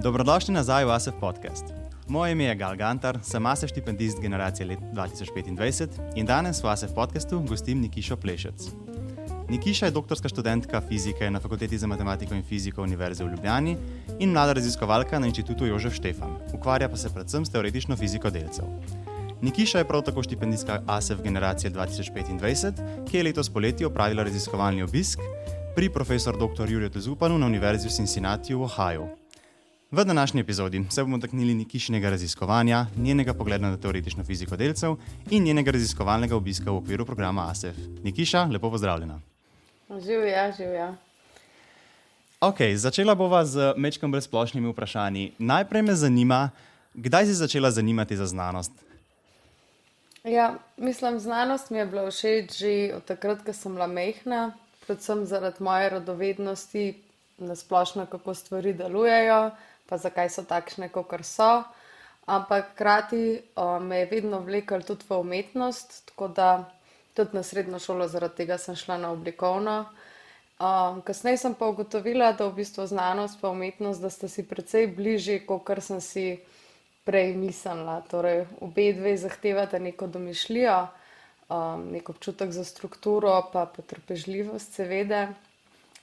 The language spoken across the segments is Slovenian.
Dobrodošli nazaj v ASEF podcast. Moje ime je Gal Gantar, sem ASEF štipendist generacije let 2025 in danes v ASEF podcastu gostim Nikišo Plešec. Nikiša je doktorska študentka fizike na Fakulteti za matematiko in fiziko Univerze v Ljubljani in mlada raziskovalka na Inštitutu Jožef Štefan. Ukvarja pa se predvsem s teoretično fiziko delcev. Nikiša je prav tako štipendistka ASEF generacije 2025, ki je letos poleti opravila raziskovalni obisk pri profesor dr. Juriju Zupanu na Univerzi v Cincinnatiju v Ohiu. V današnji epizodi se bomo dotaknili Nikišinega raziskovanja, njenega pogleda na teoretično fiziko delcev in njenega raziskovalnega obiska v okviru programa ASEF. Nikiša, lepo pozdravljena. Živja. Ok, začela bova z mečkom bolj splošnimi vprašanji. Najprej me zanima, kdaj si začela zanimati za znanost? Ja, znanost mi je bila všeč že od takrat, ko sem bila majhna, predvsem zaradi moje radovednosti, na splošno, kako stvari delujejo, pa zakaj so takšne, kakor so. Ampak hkrati me je vedno vleklo tudi v umetnost, tako da tudi na srednjo šolo zaradi tega sem šla na oblikovno. Kasneje sem pa ugotovila, da v bistvu znanost pa umetnost, da sta si precej bližje, kakor sem si prej mislila. Torej, obe dve zahtevata neko domišljijo, nek občutek za strukturo, pa potrpežljivost, seveda.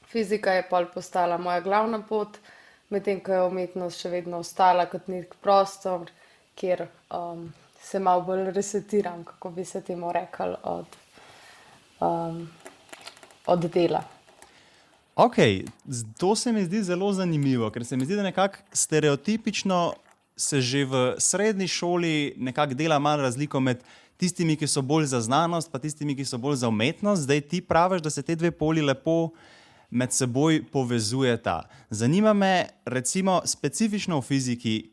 Fizika je pol postala moja glavna pot, medtem ko je umetnost še vedno ostala kot nek prostor, kjer se malo bolj resetiram, kako bi se temu rekli, od dela. Ok, to se mi zdi zelo zanimivo, ker se mi zdi, da nekako stereotipično se že v srednji šoli nekako dela malo razliko med tistimi, ki so bolj za znanost, pa tistimi, ki so bolj za umetnost. Zdaj ti praviš, da se te dve poli lepo med seboj povezujeta. Zanima me, recimo, specifično v fiziki,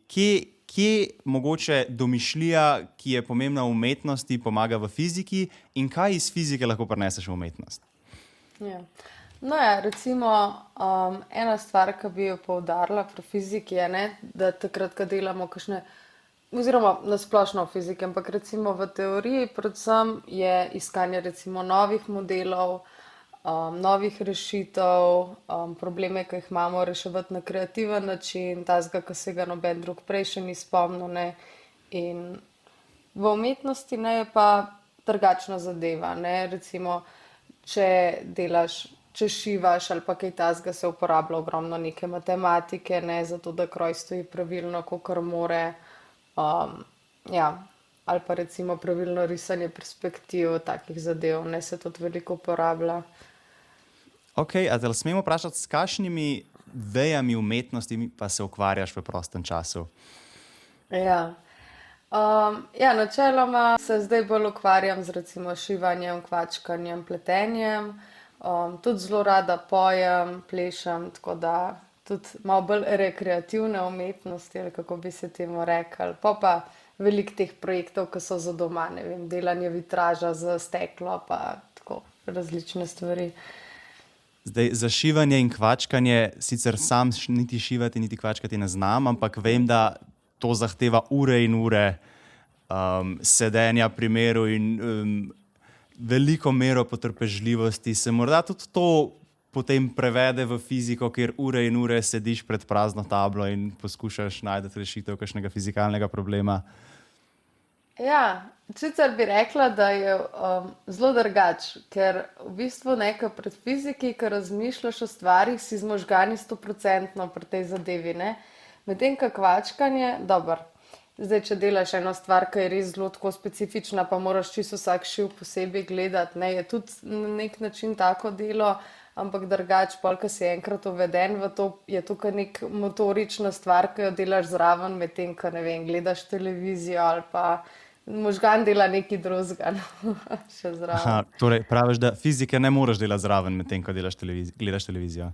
kje mogoče domišljija, ki je pomembna v umetnosti, pomaga v fiziki in kaj iz fizike lahko prineseš v umetnost? Ja. Recimo, ena stvar, ki bi jo poudarila pri fiziki je, da takrat, ko delamo kakšne, oziroma na splošno v fiziki, ampak recimo v teoriji predvsem je iskanje recimo novih modelov, novih rešitev, probleme, ki jih imamo, reševati na kreativen način, tazga, ki se ga noben drug prej še ni spomnil, ne. In v umetnosti je pa drugačna zadeva, ne. Recimo, če šivaš ali pa kaj tazga, se uporablja ogromno neke matematike, ne, zato da kroj stoji pravilno, kakor more. Ali pa recimo pravilno risanje perspektiv, takih zadev, ne, se tudi veliko uporablja. Ok, a te smemo vprašati, s kakšnimi vejami umetnosti pa se ukvarjaš v prostem času? Načeloma se zdaj bolj ukvarjam z recimo šivanjem, kvačkanjem, pletenjem. Tudi zelo rada pojem, plešem, tako da tudi malo bolj rekreativne umetnosti, ali kako bi se temu rekli. Pa veliko teh projektov, ki so za doma, ne vem, delanje vitraža za steklo, pa tako različne stvari. Zdaj, za šivanje in kvačkanje sicer sam niti šivati, niti kvačkati ne znam, ampak vem, da to zahteva ure in ure sedenja pri miru in veliko mero potrpežljivosti. Se morda tudi to potem prevede v fiziko, kjer ure in ure sediš pred prazno tablo in poskušaš najti rešitev kakšnega fizikalnega problema? Ja, sicer bi rekla, da je zelo drugače, ker v bistvu nekaj pred fiziki, ko razmišljaš o stvarih, si z možgani 100% pri tej zadevi, ne. Medtem ko kvačkanje, dobro, zdaj, če delaš eno stvar, ki je res zelo tako specifična, pa moraš čisto vsak šiv posebej gledati, ne, je tudi na nek način tako delo, ampak drugače, pol, ko si enkrat uveden v to, je tukaj nek motorična stvar, ki jo delaš zraven, medtem ko, ne vem, gledaš televizijo ali pa možgan dela nekaj drugega še zraven. Aha, torej praviš, da fizike ne moreš delati zraven, medtem ko gledaš televizijo?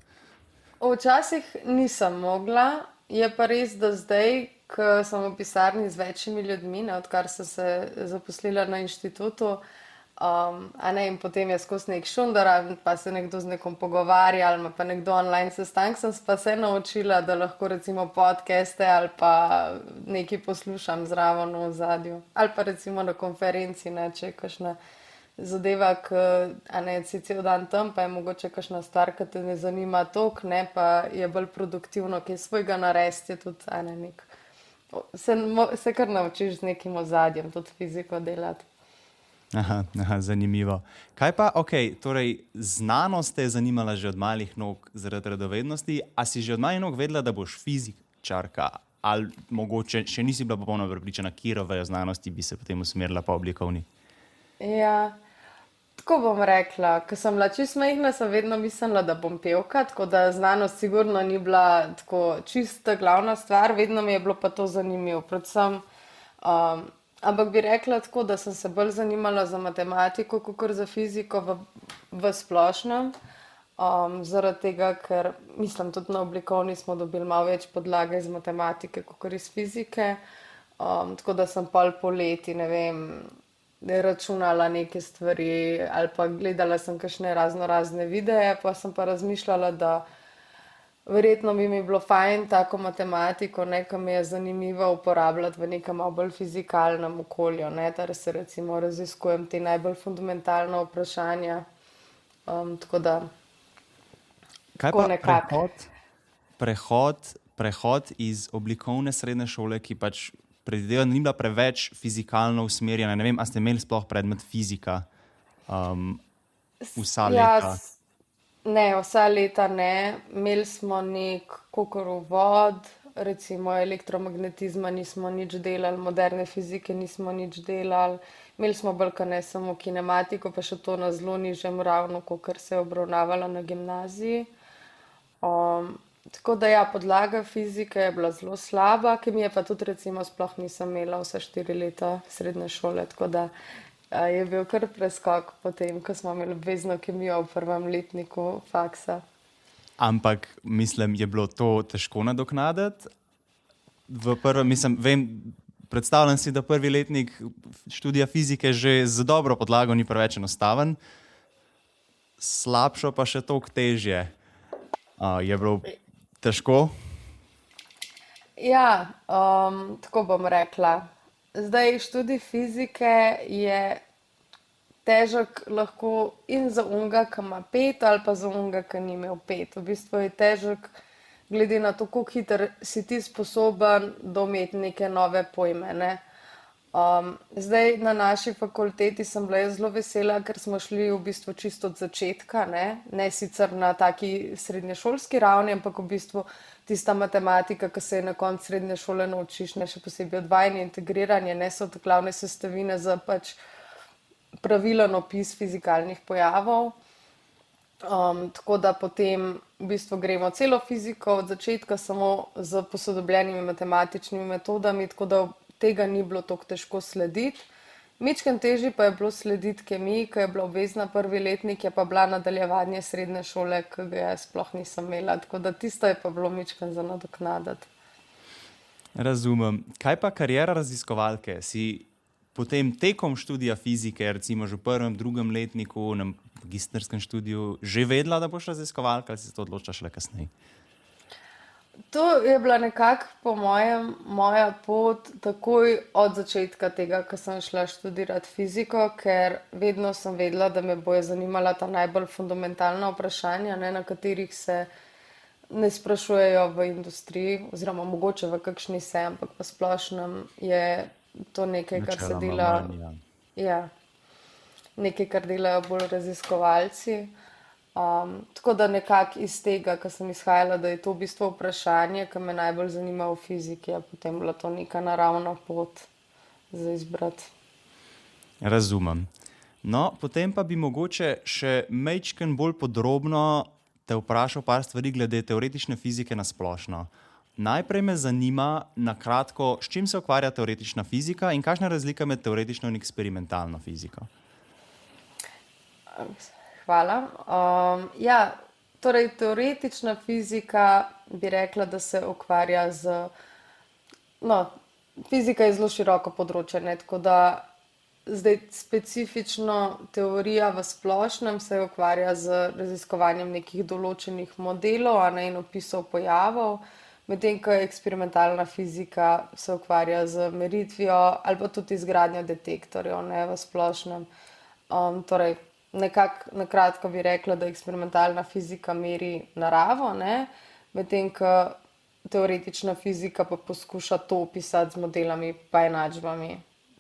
Včasih nisem mogla, je pa res, da zdaj, ko sem v pisarni z večjimi ljudmi, odkar sem se zaposlila na inštitutu, in potem je skozi nek šundar, pa se nekdo z nekom pogovarja, ali pa nekdo online sestanek, sem pa se naučila, da lahko recimo podcaste ali pa nekaj poslušam zraven v ozadju. Ali pa recimo na konferenci, če je kakšna zadeva, a ne, si cel dan tam, pa je mogoče kakšna stvar, ki te ne zanima toliko, ne, pa je bolj produktivno, kaj svojega narediti, je tudi, a ne, se kar naučiš z nekim ozadjem, tudi fiziko delati. Aha, zanimivo. Kaj pa, torej znanost te je zanimala že od malih nog zaradi radovednosti, a si že od malih nog vedela, da boš fizičarka, ali mogoče še nisi bila popolnoma prepričana, katero vejo znanosti bi se potem usmerila po oblikovni? Ja, tako bom rekla, ko sem bila čisto majhna, sem vedno mislila, da bom pevka, tako da znanost sigurno ni bila tako čista glavna stvar, vedno mi je bilo pa to zanimivo, predvsem, ampak bi rekla tako, da sem se bolj zanimala za matematiko, kot za fiziko v splošnem, zaradi tega, ker mislim, tudi na oblikovni smo dobili malo več podlage iz matematike, kot iz fizike, tako da sem pol poleti, ne vem, računala neke stvari ali pa gledala sem kakšne razne videe, pa sem pa razmišljala, da verjetno bi mi bilo fajn tako matematiko, ki mi je zanimivo uporabljati v nekem malo bolj fizikalnem okolju, ne, da se recimo raziskujem te najbolj fundamentalne vprašanja. Tako da, Kaj tako pa nekako. prehod iz oblikovne srednje šole, ki pač predvidevam, da ni bila preveč fizikalno usmerjena. Ne vem, a ste imeli sploh predmet fizika vsa Ja, leta? ne, vsa leta ne. Imeli smo nek kakor uvod, recimo elektromagnetizma nismo nič delali, moderne fizike nismo nič delali. Imeli smo bolj kot ne samo kinematiko, pa še to na zelo nižjem ravnu, kakor se je obravnavalo na gimnaziji. Tako da ja, podlaga fizike je bila zelo slaba, kemije pa tudi recimo sploh nisem imela vsa 4 leta srednje šole, tako da je bil kar preskok potem, ko smo imeli obvezno kemijo v prvem letniku faksa. Ampak, mislim, je bilo to težko nadoknaditi? Predstavljam si, da prvi letnik študija fizike že z dobro podlago ni preveč enostaven, slabšo pa še toliko težje. Je bilo težko? Ja, tako bom rekla. Zdaj, študij fizike je težek lahko in za unga, ki ima 5, ali pa za unga, ki ni imel 5. V bistvu je težek glede na to, koliko hitro si ti sposoben dometi neke nove pojme, ne. Zdaj, na naši fakulteti sem bila jaz zelo vesela, ker smo šli v bistvu čisto od začetka, ne sicer na taki srednješolski ravni, ampak v bistvu tista matematika, ki se je na koncu srednje šole naučiš, ne, še posebej odvajanje, integriranje, ne, so te glavne sestavine za pač pravilen opis fizikalnih pojavov. Tako da potem v bistvu gremo celo fiziko od začetka samo z posodobljenimi matematičnimi metodami, tako da tega ni bilo tako težko slediti. Mičken težji pa je bilo slediti kemiji, ki je bila obvezna prvi letnik, je pa bila nadaljevanje srednje šole, ki ga jaz sploh nisem imela, tako da tisto je pa bilo mičken za nadoknaditi. Razumem. Kaj pa kariera raziskovalke? Si potem tekom študija fizike, recimo že v prvem, drugem letniku, na magistrskem študiju, že vedela, da boš raziskovalka, ali si se to odločila šele kasneje? To je bila nekako po mojem moja pot takoj od začetka tega, ko sem šla študirati fiziko, ker vedno sem vedela, da me bojo zanimala ta najbolj fundamentalna vprašanja, ne, na katerih se ne sprašujejo v industriji, oziroma mogoče v kakšni se, ampak v splošnem je to nekaj, kar se Načeloma dela, manj, ja. ja, nekaj, kar delajo bolj raziskovalci. Tako da nekako iz tega, ko sem izhajala, da je to v bistvu vprašanje, ki me najbolj zanima v fiziki, je potem bila to neka naravna pot za izbrati. Razumem. No, potem pa bi mogoče še majčken bolj podrobno te vprašal par stvari glede teoretične fizike na splošno. Najprej me zanima, na kratko, s čim se ukvarja teoretična fizika in kakšna je razlika med teoretično in eksperimentalno fiziko? Hvala. Ja, torej teoretična fizika bi rekla, da se ukvarja z, no, fizika je zelo široko področje, ne, tako da zdaj specifično teorija v splošnem se ukvarja z raziskovanjem nekih določenih modelov, a ne, in opisov pojavov, medtem ko eksperimentalna fizika se ukvarja z meritvijo ali pa tudi izgradnjo detektorjev, ne, v splošnem. Torej, nekako na kratko bi rekla, da eksperimentalna fizika meri naravo, ne? Medtem ko teoretična fizika pa poskuša to opisati z modelami pa enačbami,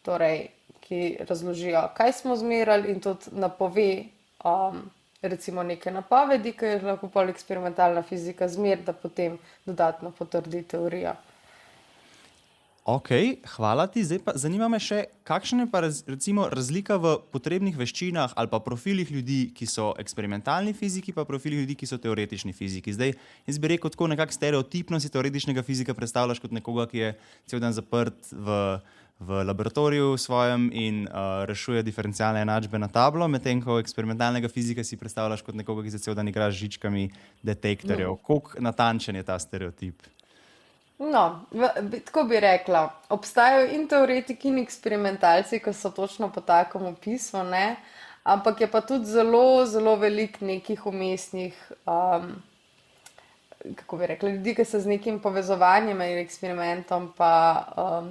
torej, ki razložijo, kaj smo zmerali in tudi napove, recimo neke napovedi, ki je lahko pol eksperimentalna fizika zmer, da potem dodatno potrdi teorijo. Ok, hvala ti. Zdaj pa zanima me še, kakšna je pa recimo razlika v potrebnih veščinah ali pa profilih ljudi, ki so eksperimentalni fiziki, pa profilih ljudi, ki so teoretični fiziki. Zdaj, jaz bi rekel tako nekako stereotipno si teoretičnega fizika predstavljaš kot nekoga, ki je cel dan zaprt v laboratoriju svojem in rešuje diferencialne enačbe na tablo, medtem ko eksperimentalnega fizika si predstavljaš kot nekoga, ki se cel dan igra z žičkami detektorjev. Koliko natančen je ta stereotip? No, tako bi rekla, obstajajo in teoretiki in eksperimentalci, ki so točno po takem opisu, ne? Ampak je pa tudi zelo, zelo velik nekih umestnih, kako bi rekla, ljudi, ki se z nekim povezovanjem in eksperimentom pa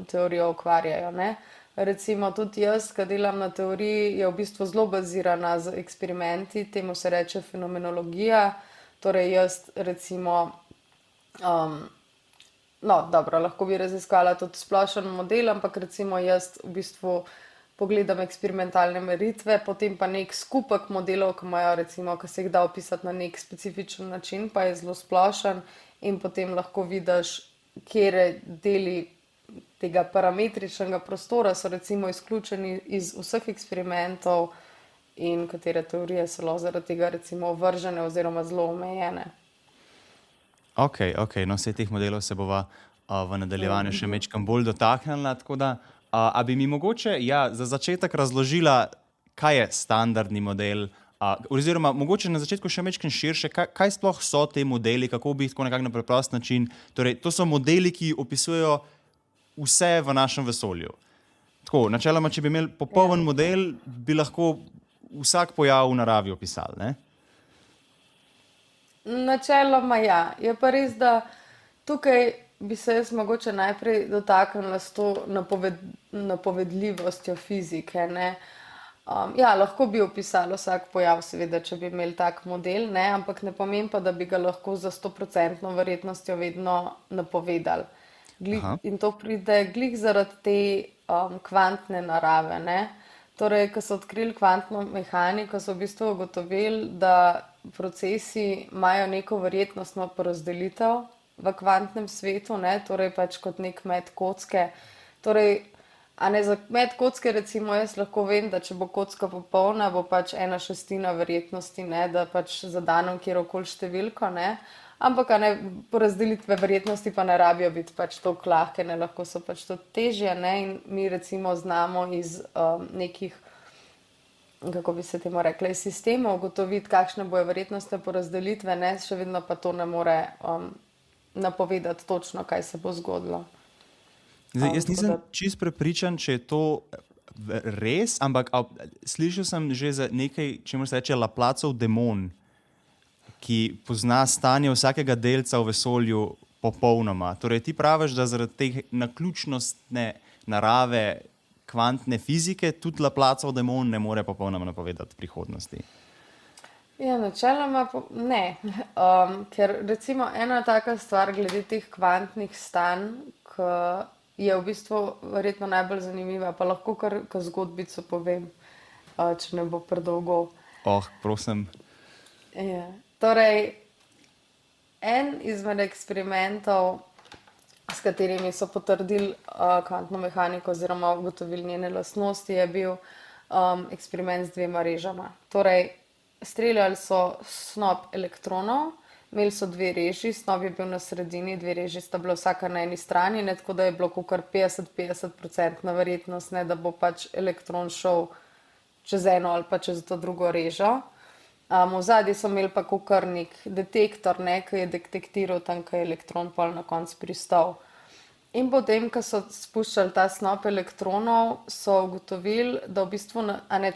teorijo ukvarjajo, ne? Recimo tudi jaz, ki delam na teoriji, je v bistvu zelo bazirana z eksperimenti, temu se reče fenomenologija, torej jaz recimo no, dobro, lahko bi raziskala tudi splošen model, ampak recimo jaz v bistvu pogledam eksperimentalne meritve, potem pa nek skupek modelov, ki imajo recimo, ki se jih da opisati na nek specifičen način, pa je zelo splošen in potem lahko vidiš, kje deli tega parametričnega prostora so recimo izključeni iz vseh eksperimentov in katere teorije so zaradi tega recimo ovržene oziroma zelo omejene. Ok, no vse teh modelov se bova v nadaljevanju še mečkam bolj dotaknila, tako da, a bi mi mogoče, za začetek razložila, kaj je standardni model, oziroma mogoče na začetku še mečkam širše, kaj sploh so te modeli, kako bi tako nekako na preprost način, torej to so modeli, ki opisujejo vse v našem vesolju. Tako, načeloma, če bi imeli popoln model, bi lahko vsak pojav v naravi opisali, ne? Načeloma ja, je pa res, da tukaj bi se jaz mogoče najprej dotaknila s to napovedljivostjo fizike, ne. Lahko bi opisali vsak pojav, seveda, če bi imeli tak model, ne, ampak ne pomeni pa, da bi ga lahko za 100% verjetnostjo vedno napovedali. In to pride glih zaradi te kvantne narave, ne. Torej, ko so odkrili kvantno mehaniko, so v bistvu ugotovili, da procesi imajo neko verjetnostno porazdelitev v kvantnem svetu, ne, torej pač kot nek met kocke. Torej, za met kocke recimo jaz lahko vem, da če bo kocka popolna, bo pač 1/6 verjetnosti, ne, da pač zadam kjerokoli številko, ne. Ampak porazdelitve verjetnosti pa ne rabijo biti pač toliko lahke, ne, lahko so pač tudi težje, ne, in mi recimo znamo iz nekih, kako bi se temu rekla, iz sistemov ugotoviti, kakšne bojo verjetnostne porazdelitve, ne, še vedno pa to ne more napovedati točno, kaj se bo zgodilo. Zdaj, jaz nisem čisto prepričan, če je to res, ampak slišal sem že za nekaj, čemu se reče Laplaceov demon, ki pozna stanje vsakega delca v vesolju popolnoma. Torej, ti praviš, da zaradi te naključnostne narave kvantne fizike tudi Laplaceov demon ne more popolnoma napovedati prihodnosti. Ja, načeloma ne, ker recimo ena taka stvar glede teh kvantnih stanj, ki je v bistvu verjetno najbolj zanimiva, pa lahko kar zgodbico povem, če ne bo predolgo. Prosim. Ja. Torej, en izmed eksperimentov, s katerimi so potrdili kvantno mehaniko oziroma ugotovili njene lastnosti, je bil eksperiment z dvema režama. Torej, streljali so snop elektronov, imeli so dve reži, snop je bil na sredini, dve reži sta bila vsaka na eni strani, ne, tako da je bilo kakor 50-50% verjetnost, ne, da bo pač elektron šel čez eno ali pa čez to drugo režo. V zadnji so imeli pa kakor nek detektor, ne, ki je detektiral tam, ko je elektron pol na koncu pristal. In potem, ko so spuščali ta snop elektronov, so ugotovili, da v bistvu,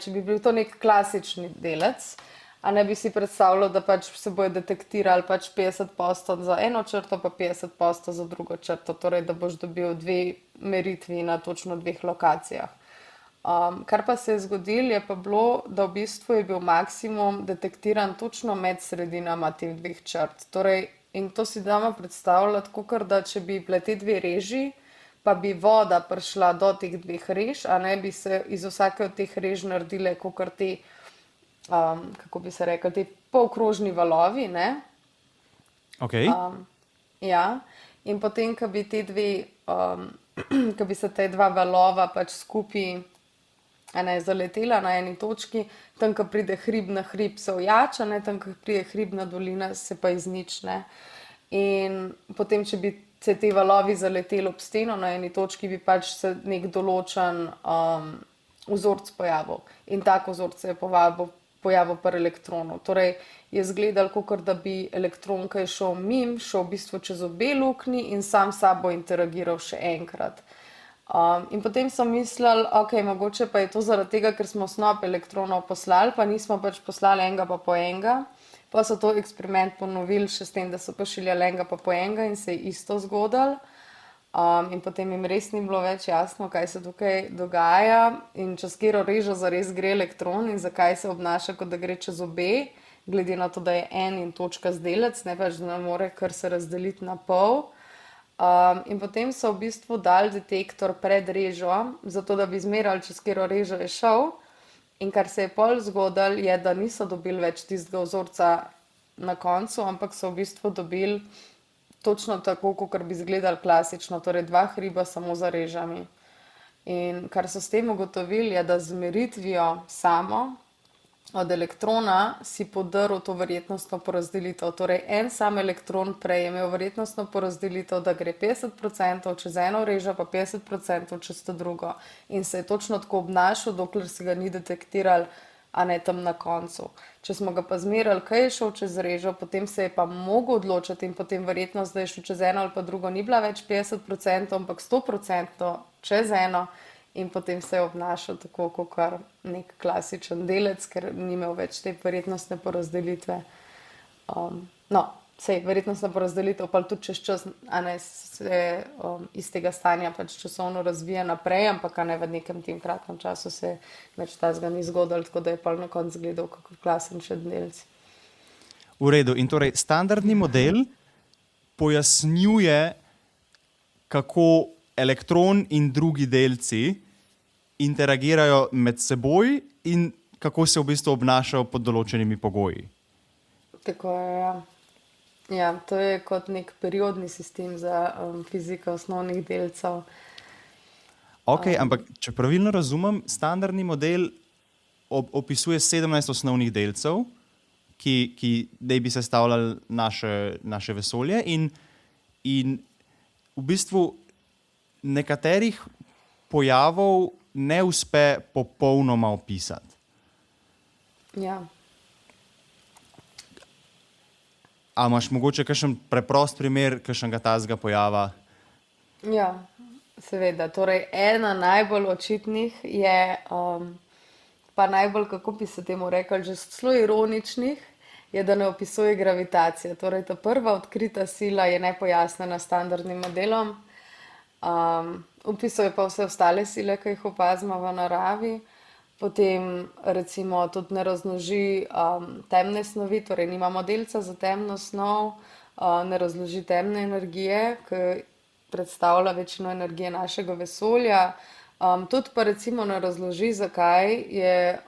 če bi bil to nek klasični delec, bi si predstavljal, da pač se bojo detektirali pač 50% za eno črto, pa 50% za drugo črto, torej da boš dobil dve meritvi na točno dveh lokacijah. Kar pa se je zgodilo, je pa bilo, da v bistvu je bil maksimum detektiran točno med sredinama teh dveh črt. Torej, in to si damo predstavljati, kot da če bi bile te dve reži, pa bi voda prišla do teh dveh rež, a ne bi se iz vsake od teh rež naredile kot te, kako bi se rekli, te polkrožni valovi, ne? Okay. Ja, in potem, ko bi te dve, ko bi se te dva valova pač skupaj, a ne, zaletela na eni točki, tam, ko pride hrib na hrib, se ojača, ne, tam, ko pride hribna dolina, se pa iznične. In potem, če bi se te valovi zaleteli ob steno na eni točki, bi pač se nek določen vzorc pojavil. In tak vzorc se je pojavil pri elektronu. Torej, je izgledal, kot da bi elektron, ki je šel mimo, šel v bistvu čez obe luknji in sam s sabo interagiral še enkrat. In potem so mislili, ok, mogoče pa je to zaradi tega, ker smo snop elektronov poslali, pa nismo pač poslali enega pa po enega. Pa so to eksperiment ponovili še s tem, da so pošiljali enega pa po enega in se je isto zgodilo. In potem jim res ni bilo več jasno, kaj se tukaj dogaja in čez katero režo zares gre elektron in zakaj se obnaša, kot da gre čez obe, glede na to, da je en in točka zdelec, ne pač, da ne more kar se razdeliti na pol. In potem so v bistvu dali detektor pred režo, zato da bi izmerali, čez katero režo je šel. In kar se je pol zgodilo, je, da niso dobili več tistega vzorca na koncu, ampak so v bistvu dobili točno tako, kot bi izgledali klasično, torej dva hriba samo za režami. In kar so s tem ugotovili, je, da z meritvijo samo od elektrona si podaril to verjetnostno porazdelitev. Torej, en sam elektron prej je imel verjetnostno porazdelitev, da gre 50% čez eno režo, pa 50% čez to drugo. In se je točno tako obnašal, dokler se ga ni detektirali, a ne tam na koncu. Če smo ga pa zmerali, kaj je šel čez režo, potem se je pa mogel odločiti in potem verjetnost, da je šel čez eno ali pa drugo, ni bila več 50%, ampak 100% čez eno. In potem se je obnašal tako, kot nek klasičen delec, ker ni imel več te verjetnostne porazdelitve. Sej verjetnostna porazdelitev pa tudi čez čas, a ne, se iz tega stanja pač časovno razvija naprej, ampak a ne v nekem tem kratkem času se več tazga ni zgodilo, tako da je pa na koncu gledal kot klasičen delc. V redu. In torej standardni model pojasnjuje, kako elektron in drugi delci interagirajo med seboj in kako se v bistvu obnašajo pod določenimi pogoji. Tako je, ja. Ja, to je kot nek periodni sistem za fiziko osnovnih delcev. Ok, ampak če pravilno razumem, standardni model opisuje 17 osnovnih delcev, ki naj bi sestavljali naše vesolje in v bistvu nekaterih pojavov ne uspe popolnoma opisati. Ja. A imaš mogoče kakšen preprost primer kakšnega takega pojava? Ja, seveda. Torej, ena najbolj očitnih je, pa najbolj, kako bi se temu rekli, že zelo ironičnih, je, da ne opisuje gravitacije. Torej, ta prva odkrita sila je nepojasnjena s standardnim modelom. Opisuje pa vse ostale sile, ki jih opazimo v naravi. Potem recimo tudi ne razloži temne snovi, torej nimamo delca za temno snov, ne razloži temne energije, ki predstavlja večino energije našega vesolja. Tudi pa recimo ne razloži, zakaj je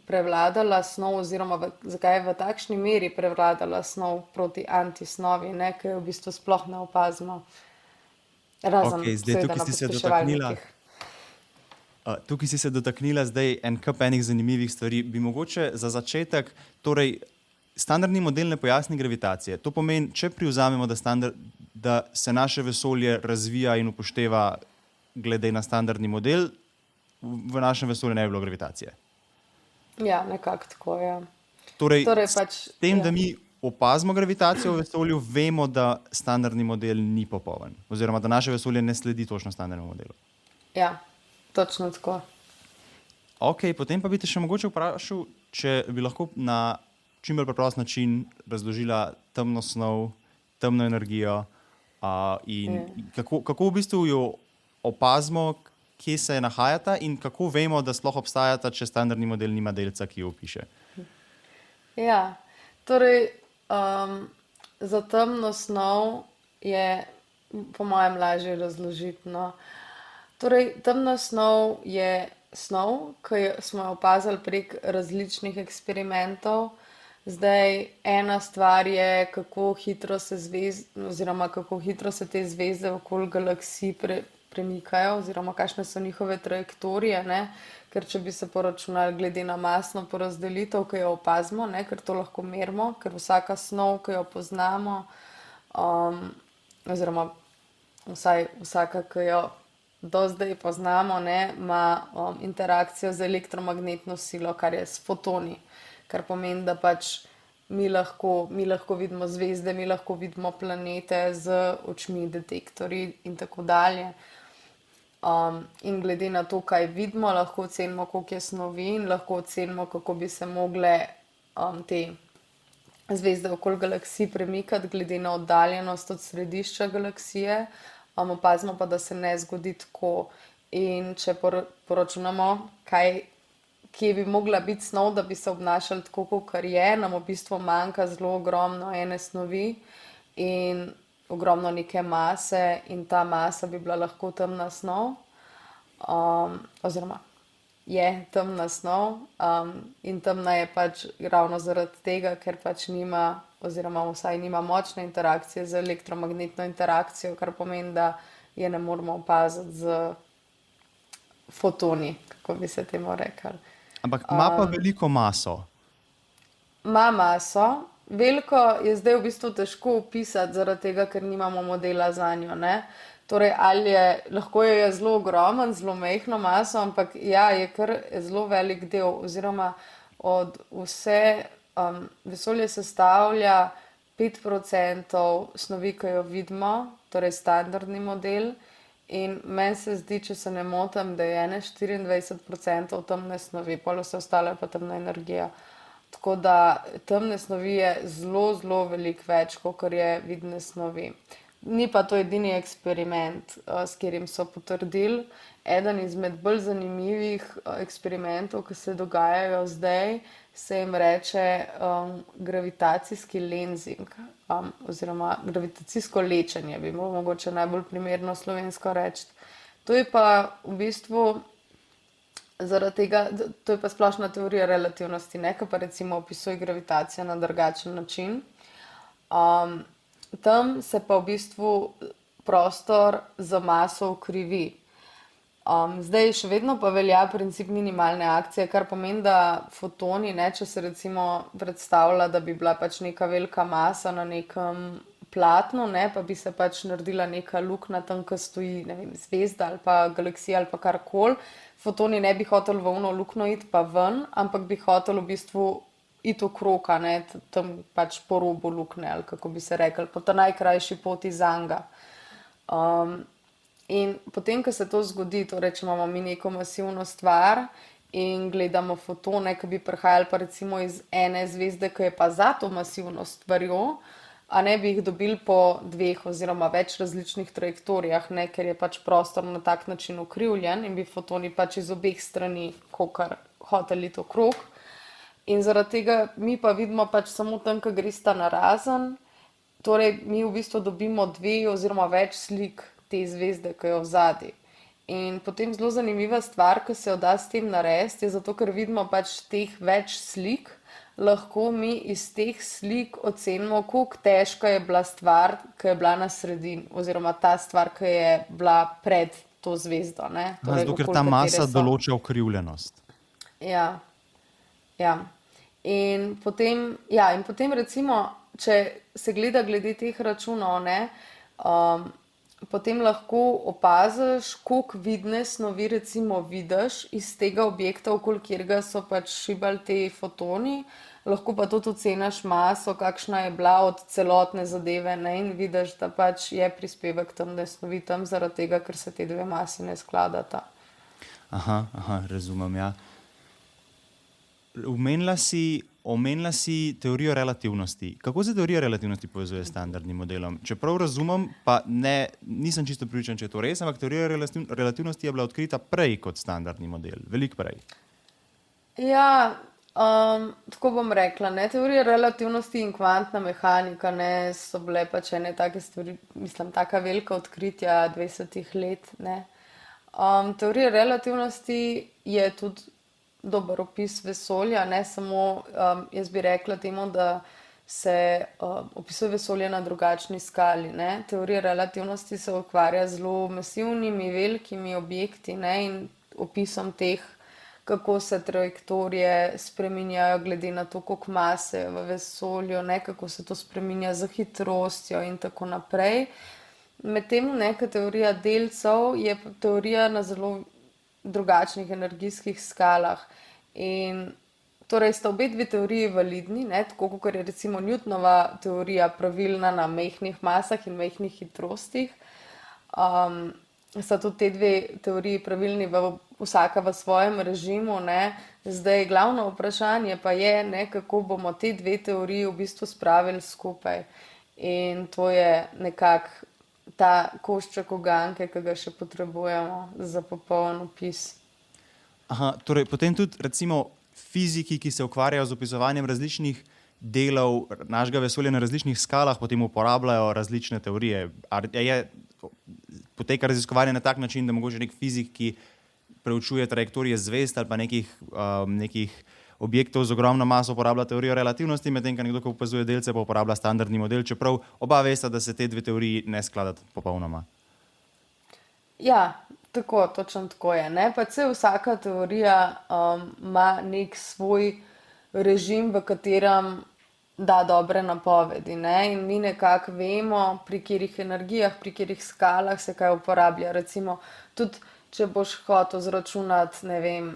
prevladala snov oziroma zakaj je v takšni meri prevladala snov proti antisnovi, ne, ki jo v bistvu sploh ne opazimo. Razen seveda na pospeševalnikih. Tukaj si se dotaknila zdaj en kup enih zanimivih stvari. Bi mogoče za začetek, torej standardni model ne pojasni gravitacije. To pomeni, če privzamemo, da se naše vesolje razvija in upošteva glede na standardni model, v našem vesolju ne bi bilo gravitacije. Ja, nekako tako, ja. Torej pač, s tem, da mi opazimo gravitacijo v vesolju, vemo, da standardni model ni popoln. Oziroma, da naše vesolje ne sledi točno standardnemu modelu. Ja. Točno tako. Ok, potem pa bi te še mogoče vprašal, če bi lahko na čim bolj preprost način razložila temno snov, temno energijo in kako v bistvu jo opazimo, kje se nahajata in kako vemo, da sploh obstajata, če standardni model nima delca, ki jo opiše. Ja, torej za temno snov je po mojem lažje razložiti. No. Torej, temna snov je snov, ki smo jo opazili prek različnih eksperimentov. Zdaj, ena stvar je, kako hitro se oziroma kako hitro se te zvezde okoli galaksij premikajo, oziroma kakšne so njihove trajektorije, ne? Ker če bi se poračunali glede na masno porazdelitev, ki jo opazimo, ne? Ker to lahko merimo, ker vsaka snov, ki jo poznamo, oziroma vsaj vsaka, ki jo do zdaj poznamo, ne, ima interakcijo z elektromagnetno silo, kar je s fotoni, kar pomeni, da pač mi lahko vidimo zvezde, mi lahko vidimo planete z očmi, detektorji in tako dalje. In glede na to, kaj vidimo, lahko ocenimo, koliko je snovi in lahko ocenimo, kako bi se mogle te zvezde okoli galaksij premikati glede na oddaljenost od središča galaksije. Opazimo pa, da se ne zgodi tako. In če poračunamo, kje bi mogla biti snov, da bi se obnašali tako, kot je, nam v bistvu manjka zelo ogromno ene snovi in ogromno neke mase, in ta masa bi bila lahko temna snov, oziroma je temna snov, in temna je pač ravno zaradi tega, ker pač nima, oziroma vsaj nima močne interakcije z elektromagnetno interakcijo, kar pomeni, da je ne moremo opaziti z fotoni, kako bi se temu rekli. Ampak ima pa veliko maso. Ima maso, veliko je zdaj v bistvu težko opisati, zaradi tega, ker nimamo modela za njo, ne. Torej, lahko je zelo ogromen, zelo majhno maso, ampak ja, je kar zelo velik del, oziroma od vesolje sestavlja 5% snovi, ki jo vidimo, torej standardni model, in meni se zdi, če se ne motim, da je 24% temne snovi, pol vse ostalo je pa temna energija. Tako da temne snovi je zelo, zelo veliko več, kot je vidne snovi. Ni pa to edini eksperiment, s katerim so potrdili. Eden izmed bolj zanimivih eksperimentov, ki se dogajajo zdaj, se jim reče gravitacijski lensing, oziroma gravitacijsko lečenje, bi mogoče najbolj primerno slovensko reči. To je pa v bistvu zaradi tega, to je pa splošna teorija relativnosti, ne, ki pa recimo opisuje gravitacijo na drugačen način. Tam se pa v bistvu prostor za maso ukrivi. Zdaj še vedno pa velja princip minimalne akcije, kar pomeni, da fotoni, ne, če se recimo predstavlja, da bi bila pač neka velika masa na nekem platnu, ne, pa bi se pač naredila neka luknja tam, ko stoji, ne vem, zvezda ali pa galaksija ali pa karkoli, fotoni ne bi hoteli v ono luknjo iti pa ven, ampak bi hoteli v bistvu iti okrog, ne, tam pač po robu luknje, ali kako bi se rekli, po ta najkrajši poti zanga. In potem, ko se to zgodi, torej, če imamo mi neko masivno stvar in gledamo fotone, ki bi prihajali pa recimo iz ene zvezde, ki je pa za to masivno stvarjo, a ne bi jih dobili po 2 oziroma več različnih trajektorijah, ne, ker je pač prostor na tak način ukrivljen in bi fotoni pač iz obeh strani kakor hoteli iti okrog. In zaradi tega mi pa vidimo pač samo tam, ko gresta narazen, torej mi v bistvu dobimo 2 oziroma več slik te zvezde, ki je v zadnji. In potem zelo zanimiva stvar, ki se jo da s tem narediti, je zato, ker vidimo pač teh več slik, lahko mi iz teh slik ocenimo, koliko težka je bila stvar, ki je bila na sredini, oziroma ta stvar, ki je bila pred to zvezdo. Ne? Torej, zato, ker ta masa določa ukrivljenost. Ja. In potem recimo, če se gleda glede teh računov, ne, potem lahko opaziš, koliko vidne snovi recimo vidiš iz tega objekta, okoli katerega so pač šibali te fotoni, lahko pa tudi oceniš maso, kakšna je bila od celotne zadeve, ne, in vidiš, da pač je prispevek temne snovi tam zaradi tega, ker se te dve masi ne skladata. Aha, razumem, ja. Omenila si Omenila si teorijo relativnosti. Kako se teorija relativnosti povezuje s standardnim modelom? Če prav razumem, pa nisem čisto prepričan, če je to res, ampak teorija relativnosti je bila odkrita prej kot standardni model, veliko prej. Ja, tako bom rekla, ne, teorija relativnosti in kvantna mehanika, ne, so bile pač ene take stvari, mislim, taka velika odkritja 20 let, ne. Teorija relativnosti je tudi dober opis vesolja, ne samo, jaz bi rekla temu, da se opisuje vesolje na drugačni skali, ne. Teorija relativnosti se ukvarja z zelo masivnimi, velikimi objekti, ne, in opisom teh, kako se trajektorije spreminjajo glede na to, koliko mase je v vesolju, ne, kako se to spreminja z hitrostjo in tako naprej. Medtem, ne, ko teorija delcev je teorija na zelo drugačnih energijskih skalah. In torej sta obe dve teoriji validni, ne, tako kot je recimo Newtonova teorija pravilna na majhnih masah in majhnih hitrostih. Sta tudi te dve teoriji pravilni vsaka v svojem režimu, ne. Zdaj glavno vprašanje pa je, ne, kako bomo te dve teoriji v bistvu spravili skupaj. In to je nekako ta košček uganke, ki ga še potrebujemo za popoln opis. Aha, torej potem tudi recimo fiziki, ki se ukvarjajo z opisovanjem različnih delov našega vesolja na različnih skalah, potem uporabljajo različne teorije. Poteka raziskovanje na tak način, da mogoče nek fizik, ki preučuje trajektorije zvezd ali pa nekih objektov z ogromno maso, uporablja teorijo relativnosti, medtem ko nekdo, ki opazuje delce, pa uporablja standardni model, čeprav oba vesta, da se te dve teoriji ne skladata popolnoma. Ja, tako, točno tako je, ne, pa vsaka teorija ima nek svoj režim, v katerem da dobre napovedi, ne, in mi nekako vemo, pri katerih energijah, pri katerih skalah se kaj uporablja. Recimo, tudi če boš hotel zračunati, ne vem,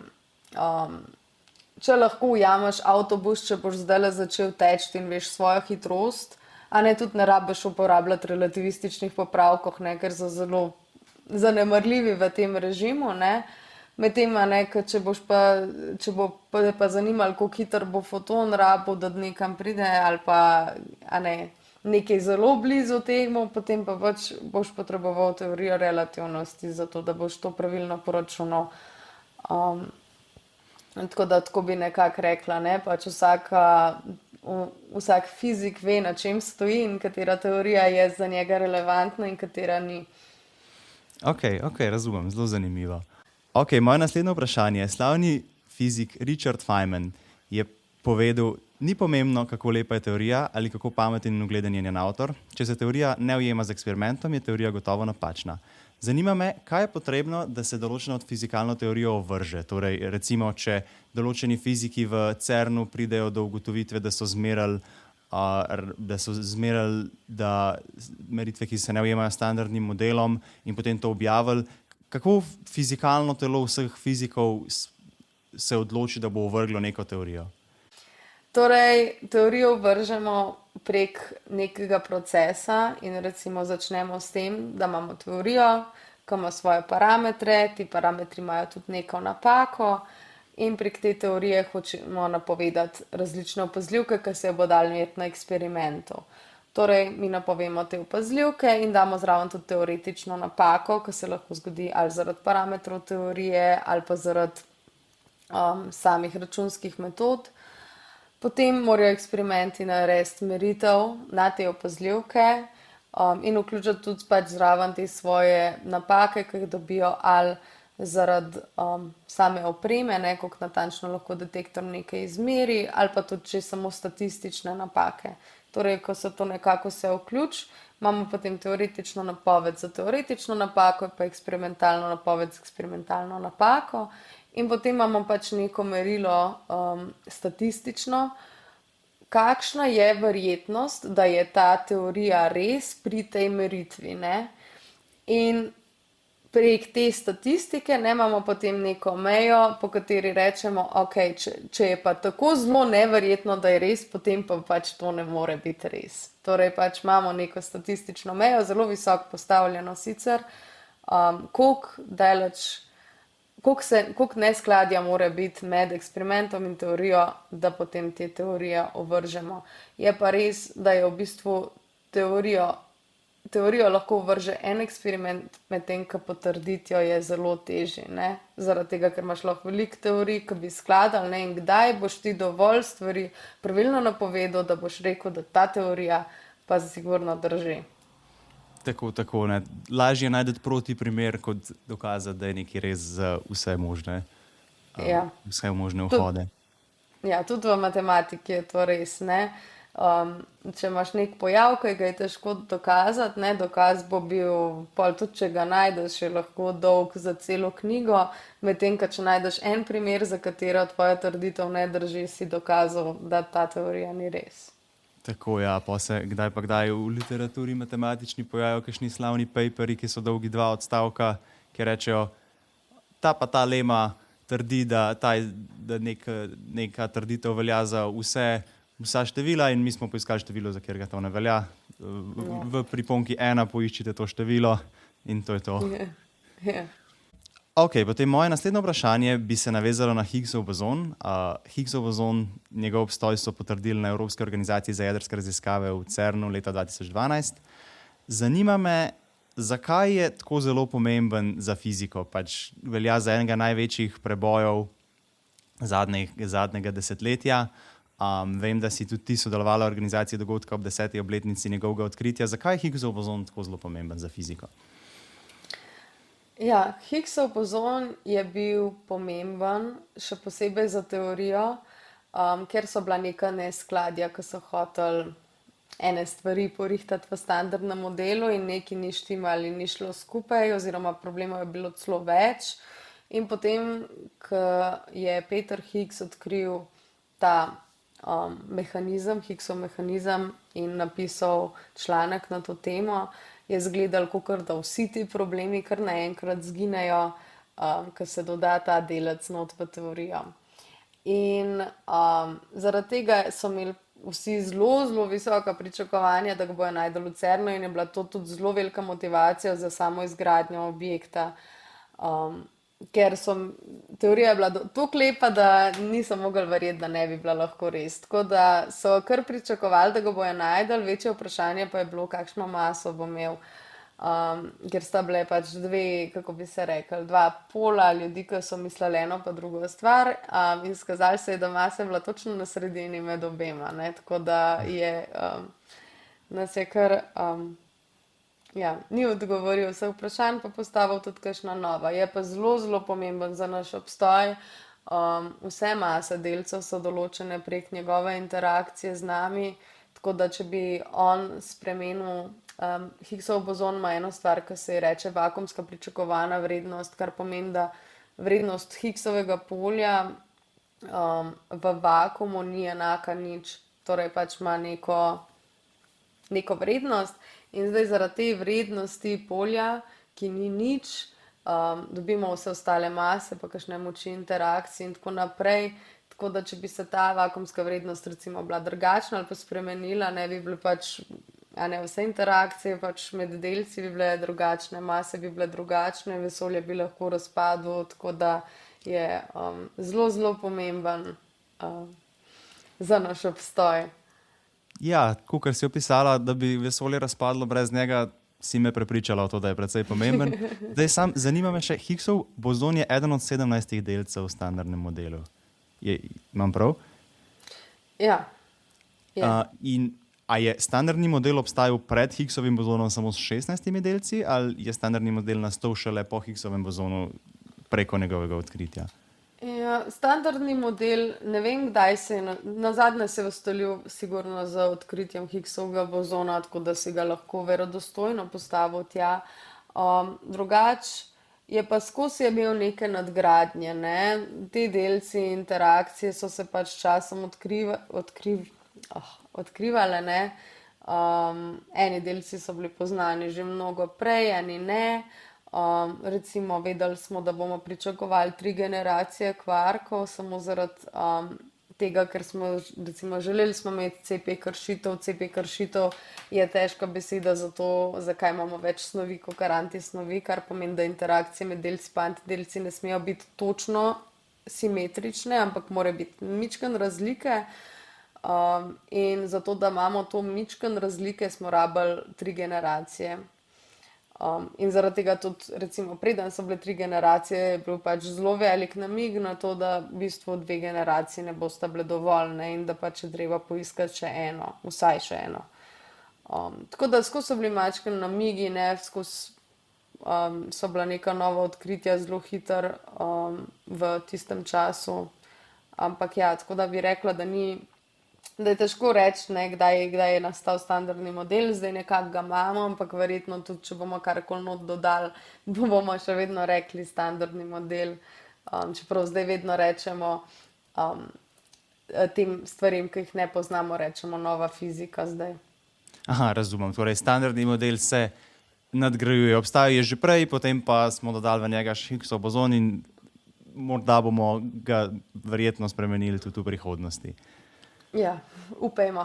če lahko ujameš avtobus, če boš zdajle začel teči in veš svojo hitrost, a ne, tudi ne rabiš uporabljati relativističnih popravkov, ne, ker so zelo zanemarljivi v tem režimu, ne. Medtem, ne, če bo pa zanimalo, koliko hiter bo foton rabil, da nekam pride, ali pa, a ne, nekaj zelo blizu temu, potem pa pač boš potreboval teorijo relativnosti, zato da boš to pravilno poračunal. Tako da, tako bi nekako rekla, ne, pač vsak fizik ve, na čem stoji in katera teorija je za njega relevantna in katera ni. Ok, razumem, zelo zanimivo. Ok, moje naslednje vprašanje. Slavni fizik Richard Feynman je povedal, ni pomembno, kako lepa je teorija ali kako pameten in ugleden je njen avtor. Če se teorija ne ujema z eksperimentom, je teorija gotovo napačna. Zanima me, kaj je potrebno, da se določeno fizikalno teorijo ovrže. Torej, recimo, če določeni fiziki v CERN-u pridejo do ugotovitve, da so zmerali meritve, ki se ne ujemajo standardnim modelom, in potem to objavili. Kako fizikalno telo vseh fizikov se odloči, da bo ovrglo neko teorijo? Torej, teorijo vržemo prek nekega procesa in recimo začnemo s tem, da imamo teorijo, ki ima svoje parametre, ti parametri imajo tudi neko napako in prek te teorije hočemo napovedati različne opazljivke, ki se bo dalo meriti na eksperimentu. Torej, mi napovemo te opazljivke in damo zraven tudi teoretično napako, ki se lahko zgodi ali zaradi parametrov teorije ali pa zaradi samih računskih metod. Potem morajo eksperimenti narediti meritev na te opazljivke in vključiti tudi pač zraven te svoje napake, ki jih dobijo ali zaradi same opreme, ne, koliko natančno lahko detektor nekaj izmeri, ali pa tudi če samo statistične napake. Torej, ko se to nekako vse vključi, imamo potem teoretično napoved za teoretično napako, pa eksperimentalno napoved za eksperimentalno napako. In potem imamo pač neko merilo statistično, kakšna je verjetnost, da je ta teorija res pri tej meritvi, ne. In prek te statistike imamo potem neko mejo, po kateri rečemo, ok, če je pa tako zelo neverjetno, da je res, potem pa pač to ne more biti res. Torej pač imamo neko statistično mejo, zelo visoko postavljeno sicer, koliko daleč koliko neskladja mora biti med eksperimentom in teorijo, da potem te teorije ovržemo. Je pa res, da je v bistvu teorijo lahko vrže en eksperiment, medtem ko potrditijo je zelo težje, ne? Zaradi tega, ker imaš lahko veliko teorij, ki bi skladali, ne? In kdaj boš ti dovolj stvari pravilno napovedal, da boš rekel, da ta teorija pa sigurno drži. Tako, ne. Lažje je najti proti primer, kot dokazati, da je nekaj res za vse možne, Ja. vse možne vhode. Ja, tudi v matematiki je to res, ne. Če imaš nek pojav, ki ga je težko dokazati, ne, dokaz bo bil, pol tudi če ga najdeš, je lahko dolg za celo knjigo, medtem ko če najdeš en primer, za katero tvoja trditev ne drži, si dokazal, da ta teorija ni res. Tako, ja, pa se kdaj v literaturi matematični pojavijo kakšni slavni paperi, ki so dolgi 2 odstavka, ki rečejo, ta pa ta lema trdi, da neka trditev velja za vsa števila in mi smo poiskali število, za katerega to ne velja. V priponki 1 poiščite to število in to je to. Ja. Ok, potem moje naslednje vprašanje bi se navezalo na Higgsov bozon. Higgsov bozon, njegov obstoj so potrdili na Evropski organizaciji za jedrske raziskave v CERN-u leta 2012. Zanima me, zakaj je tako zelo pomemben za fiziko? Pač velja za enega največjih prebojev zadnjega desetletja. Vem, da si tudi ti sodelovala v organizaciji dogodka ob 10. obletnici njegovega odkritja. Zakaj je Higgsov bozon tako zelo pomemben za fiziko? Ja, Higgsov bozon je bil pomemben, še posebej za teorijo, ker so bila neka neskladja, ko so hoteli ene stvari porihtati v standardnem modelu in neki ni štimali, ni šlo skupaj, oziroma problemov je bilo celo več. In potem, ko je Peter Higgs odkril ta mehanizem, Higgsov mehanizem in napisal članek na to temo, je izgledalo, kakor da vsi ti problemi kar naenkrat zginejo, ko se doda ta delec not v teorijo. In zaradi tega so imeli vsi zelo visoka pričakovanja, da ga bojo našli v CERN-u in je bila to tudi zelo velika motivacija za samo izgradnjo objekta. Ker teorija je bila toliko lepa, da niso mogli verjeti, da ne bi bila lahko res. Tako da so kar pričakovali, da ga bojo našli, večje vprašanje pa je bilo, kakšno maso bo imel. Ker sta bile pač kako bi se rekli, 2 pola ljudi, ki so mislili eno pa drugo stvar, in skazali se je, da masa je bila točno na sredini med obema, ne? Tako da nas je kar... Ja, ni odgovoril vseh vprašanj, pa postavil tudi kakšna nova. Je pa zelo pomemben za naš obstoj. Vse mase delcev so določene prek njegove interakcije z nami, tako da če bi on spremenil Higgsov bozon, ima eno stvar, ki se ji reče vakuumska pričakovana vrednost, kar pomeni, da vrednost Higgsovega polja v vakuumu ni enaka nič, torej pač ima neko vrednost. In zdaj zaradi te vrednosti polja, ki ni nič, dobimo vse ostale mase, pa kakšne moči interakcije in tako naprej. Tako da, če bi se ta vakuumska vrednost recimo bila drugačna ali pa spremenila, ne bi bile pač, vse interakcije pač med delci bi bile drugačne, mase bi bile drugačne, vesolje bi lahko razpadlo, tako da je zelo pomemben za naš obstoj. Ja, kakor si opisala, da bi vesolje razpadlo brez njega, si me prepričala v to, da je precej pomemben. Zdaj zanima me še, Higgsov bozon je eden od 17 delcev v standardnem modelu. Imam prav? Ja. A je standardni model obstajal pred Higgsovim bozonom samo s 16 delci, ali je standardni model nastal šele po Higgsovem bozonu preko njegovega odkritja? Ja, standardni model, ne vem, kdaj se je, nazadnje se je ustalil sigurno z odkritjem Higgsovega bozona, tako da si ga lahko verodostojno postavil tja. Drugač je pa skozi imel neke nadgradnje, ne? Te delci interakcije so se pač časom odkrivale, ne? Eni delci so bili poznani že mnogo prej, eni ne. Recimo vedeli smo, da bomo pričakovali 3 generacije kvarkov samo zaradi tega, ker smo recimo želeli smo imeti CP kršitev. CP kršitev je težka beseda za to, zakaj imamo več snovi kot antisnovi, kar pomeni, da interakcije med delci pa antidelci ne smejo biti točno simetrične, ampak mora biti mičken razlike. In zato, da imamo to mičken razlike, smo rabili 3 generacije. In zaradi tega tudi, recimo, preden so bile 3 generacije, je bil pač zelo velik namig na to, da v bistvu 2 generaciji ne bosta bile dovolj, ne, in da pač je treba poiskati še eno, vsaj še eno. Tako da skozi so bili mačke namigi, ne, skozi so bila neka nova odkritja zelo hitro v tistem času. Ampak ja, tako da bi rekla, da je težko reči, ne, kdaj je nastal standardni model, zdaj nekako ga imamo, ampak verjetno tudi, če bomo karkoli not dodali, bomo še vedno rekli standardni model, čeprav zdaj vedno rečemo tem stvarem, ki jih ne poznamo, rečemo nova fizika zdaj. Aha, razumem. Torej, standardni model se nadgrajuje, obstajal je že prej, potem pa smo dodali v njega še Higgsov bozon in morda bomo ga verjetno spremenili tudi v prihodnosti. Ja, upajmo.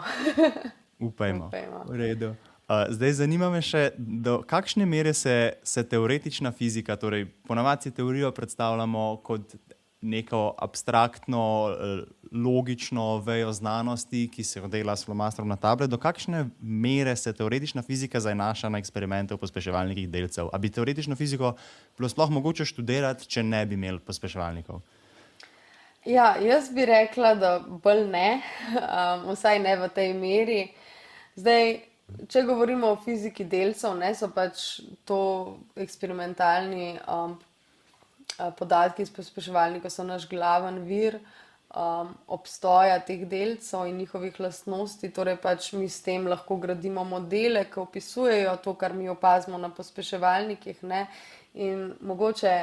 Upajmo. V redu. Zdaj zanima me še, do kakšne mere se teoretična fizika, torej ponavadi si teorijo predstavljamo kot neko abstraktno, logično vejo znanosti, ki se jo dela s flomastrom na tablet, do kakšne mere se teoretična fizika zanaša na eksperimente v pospeševalnikih delcev? A bi teoretično fiziko bilo sploh mogoče študirati, če ne bi imeli pospeševalnikov? Ja, jaz bi rekla, da bolj ne, vsaj ne v tej meri. Zdaj, če govorimo o fiziki delcev, ne, so pač to eksperimentalni podatki iz pospeševalnika so naš glaven vir obstoja teh delcev in njihovih lastnosti, torej pač mi s tem lahko gradimo modele, ki opisujejo to, kar mi opazimo na pospeševalnikih, ne, in mogoče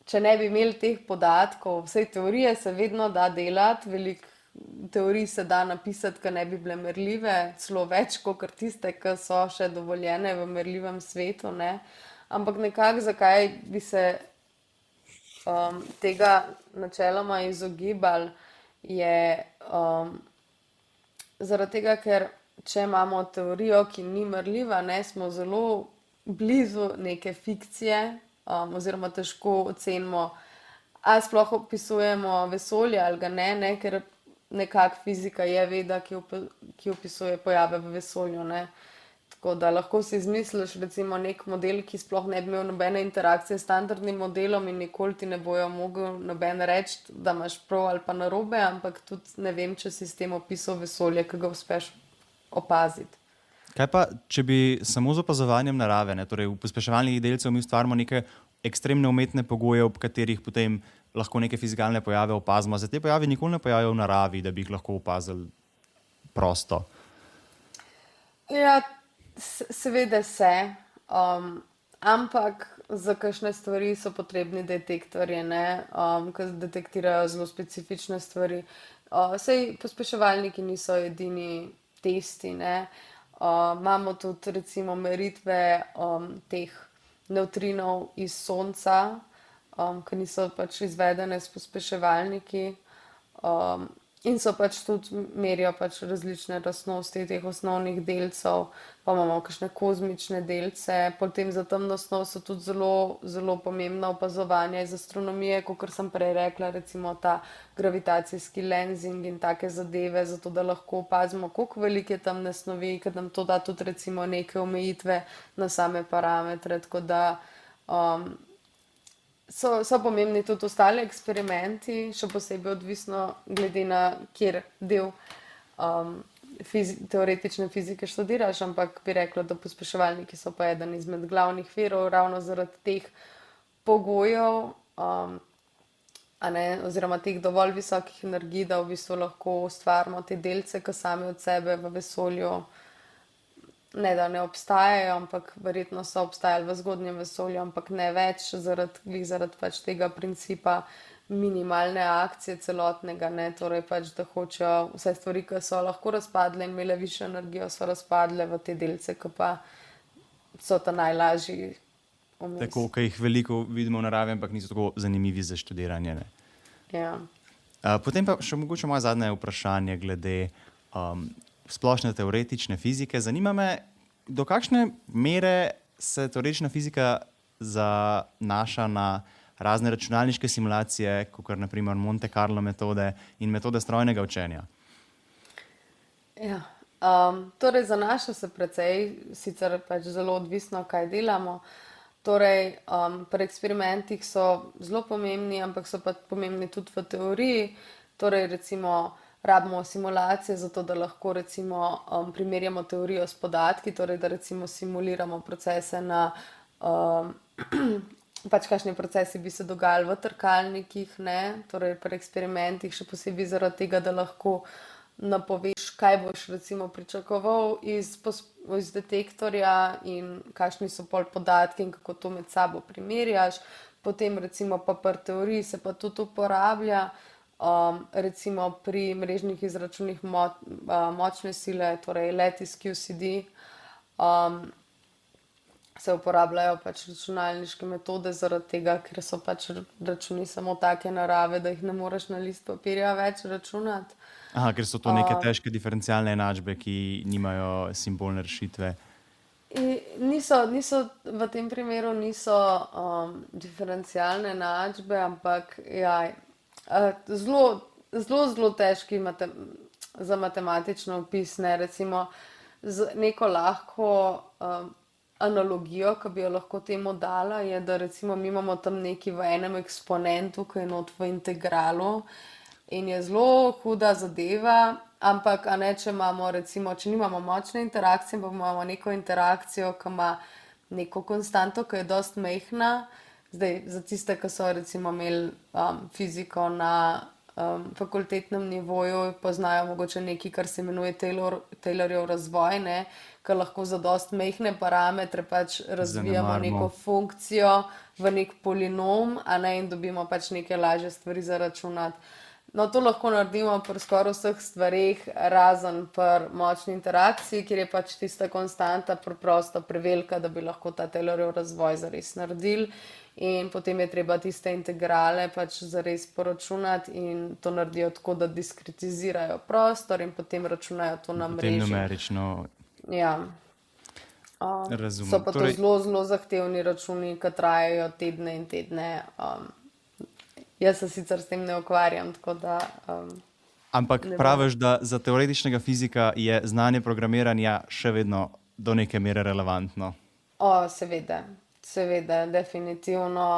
če ne bi imeli teh podatkov, vsej teorije se vedno da delati, veliko teorij se da napisati, ki ne bi bile merljive, celo več kot tiste, ki so še dovoljene v merljivem svetu, ne. Ampak nekako zakaj bi se tega načeloma izogibali, je zaradi tega, ker če imamo teorijo, ki ni merljiva, ne, smo zelo blizu neke fikcije, oziroma težko ocenimo, a sploh opisujemo vesolje ali ga ne, ker nekako fizika je veda, ki opisuje pojave v vesolju, ne. Tako da lahko si izmisliš recimo nek model, ki sploh ne bi imel nobene interakcije s standardnim modelom in nikoli ti ne bojo mogel noben reči, da imaš prav ali pa narobe, ampak tudi ne vem, če si s tem opisal vesolje, ki ga uspeš opaziti. Kaj pa, če bi samo z opazovanjem narave, ne, torej v pospeševalnikih delcev mi ustvarimo neke ekstremne umetne pogoje, ob katerih potem lahko neke fizikalne pojave opazimo. Za te pojave nikoli ne pojavijo v naravi, da bi jih lahko opazili prosto. Ja, seveda se, ampak za kakšne stvari so potrebni detektorji, ne, ki detektirajo zelo specifične stvari. Saj pospeševalniki niso edini testi, ne. Imamo tudi recimo meritve teh nevtrinov iz Sonca, ki niso pač izvedene s pospeševalniki, in so pač tudi merijo pač različne lastnosti teh osnovnih delcev, pa imamo kakšne kozmične delce, potem za temno snov so tudi zelo, zelo pomembna opazovanja iz astronomije, kakor sem prej rekla, recimo ta gravitacijski lensing in take zadeve, zato da lahko opazimo, koliko velike temne snovi, ker nam to da tudi recimo neke omejitve na same parametre, tako da so pomembni tudi ostali eksperimenti, še posebej odvisno glede na kjer del teoretične fizike študiraš, ampak bi rekla, da pospeševalniki so pa eden izmed glavnih virov ravno zaradi teh pogojev, oziroma teh dovolj visokih energij, da v bistvu lahko ustvarimo te delce, ki sami od sebe v vesolju ne da ne obstajajo, ampak verjetno so obstajali v zgodnjem vesolju, ampak ne več zaradi pač tega principa minimalne akcije celotnega, ne, torej pač, da hočejo vse stvari, ki so lahko razpadle in imele višjo energijo, so razpadle v te delce, ki pa so ta najlažji vmes. Tako, ki jih veliko vidimo v naravi, ampak niso tako zanimivi za študiranje, ne. Ja. Potem pa še mogoče moje zadnje vprašanje glede splošne teoretične fizike. Zanima me, do kakšne mere se teoretična fizika zanaša na razne računalniške simulacije, kot naprimer Monte Carlo metode in metode strojnega učenja. Ja. Torej, zanaša se precej, sicer pač zelo odvisno, kaj delamo. Torej, pri eksperimentih so zelo pomembni, ampak so pa pomembni tudi v teoriji. Torej, recimo, rabimo simulacije, zato da lahko recimo primerjamo teorijo s podatki, torej da recimo simuliramo procese na pač kakšni procesi bi se dogajali v trkalnikih, ne? Torej pri eksperimentih, še posebej zaradi tega, da lahko napoveš, kaj boš recimo pričakoval iz detektorja in kakšni so pol podatki in kako to med sabo primerjaš. Potem recimo pa pri teoriji se pa tudi uporablja recimo pri mrežnih izračunih močne sile, torej lattice QCD, se uporabljajo pač računalniške metode zaradi tega, ker so pač računi samo take narave, da jih ne moreš na list papirja več računati. Aha, ker so to neke težke diferencialne enačbe, ki nimajo simbolne rešitve. V tem primeru niso diferencialne enačbe, ampak ja, zelo težki za matematično opis, ne, recimo z neko lahko analogijo, ki bi jo lahko temu dala, je, da recimo mi imamo tam neki v enem eksponentu, ki je not v integralu in je zelo huda zadeva, ampak a ne, če imamo recimo, če nimamo močne interakcije, pa imamo neko interakcijo, ki ima neko konstanto, ki je dost majhna. Zdaj, za tiste, ki so recimo imeli fiziko na fakultetnem nivoju, poznajo mogoče nekaj, kar se imenuje Taylorjev razvoj, ne, ki lahko za dost majhne parametre pač razvijamo neko funkcijo v nek polinom, a ne, in dobimo pač neke lažje stvari za računati. No, to lahko naredimo pri skoraj vseh stvareh, razen pri močni interakciji, kjer je pač tista konstanta preprosto prevelika, da bi lahko ta Taylorjev razvoj zares naredili. In potem je treba tiste integrale pač zares poračunati in to naredijo tako, da diskretizirajo prostor in potem računajo to na mreži. Potem numerično. Ja. Razumem. So pa to zelo zahtevni računi, ki trajajo tedne in tedne. Jaz se sicer s tem ne ukvarjam, tako da... Ampak praviš, da za teoretičnega fizika je znanje programiranja še vedno do neke mere relevantno? Seveda, definitivno.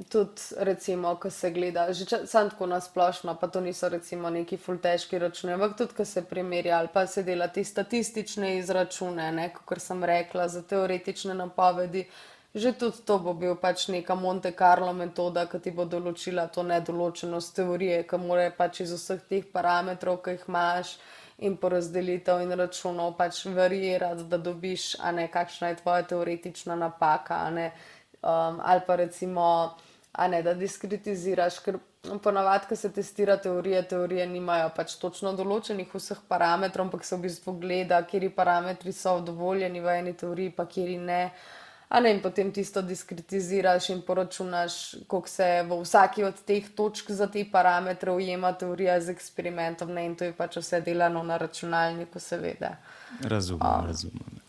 Tudi recimo, ko se gleda, že sam tako nasplošno, pa to niso recimo neki ful težki računi, ampak tudi, ko se primerja ali pa se dela te statistične izračune, ne, kakor sem rekla, za teoretične napovedi, že tudi to bo bil pač neka Monte Carlo metoda, ki ti bo določila to nedoločenost teorije, ki mora pač iz vseh teh parametrov, ki jih imaš in porazdelitev in računov pač variirati, da dobiš, a ne, kakšna je tvoja teoretična napaka, a ne, ali pa recimo, a ne, da diskretiziraš, ker ponavadi, ko se testira teorije nimajo pač točno določenih vseh parametrov, ampak se v bistvu gleda, kateri parametri so dovoljeni v eni teoriji, pa kateri ne. A ne, in potem tisto diskretiziraš in poračunaš, koliko se v vsaki od teh točk za te parametre ujema teorija z eksperimentom, ne, in to je pač vse delano na računalniku, seveda. Razumem.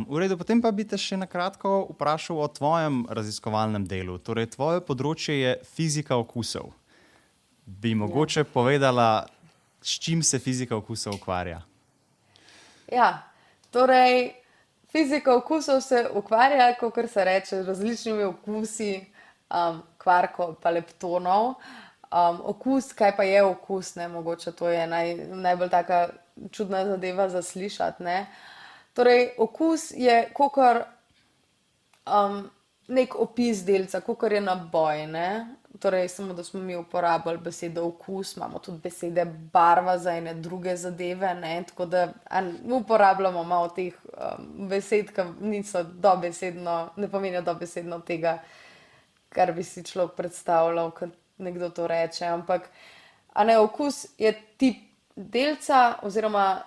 V redu, potem pa bi te še na kratko vprašal o tvojem raziskovalnem delu. Torej, tvoje področje je fizika okusov. Bi mogoče povedala, s čim se fizika okusov ukvarja? Ja, torej... Fizika okusov se ukvarja, kakor se reče, različnimi okusi kvarkov pa leptonov. Okus, kaj pa je okus, ne, mogoče to je najbolj taka čudna zadeva za slišati, ne. Torej, okus je kakor nek opis delca, kakor je naboj, ne. Torej, samo da smo mi uporabljali besedo okus, imamo tudi besede barva za ene druge zadeve, ne, tako da uporabljamo malo teh besed, ki niso dobesedno, ne pomenijo dobesedno tega, kar bi si človek predstavljal, ko nekdo to reče, ampak, a ne, okus je tip delca oziroma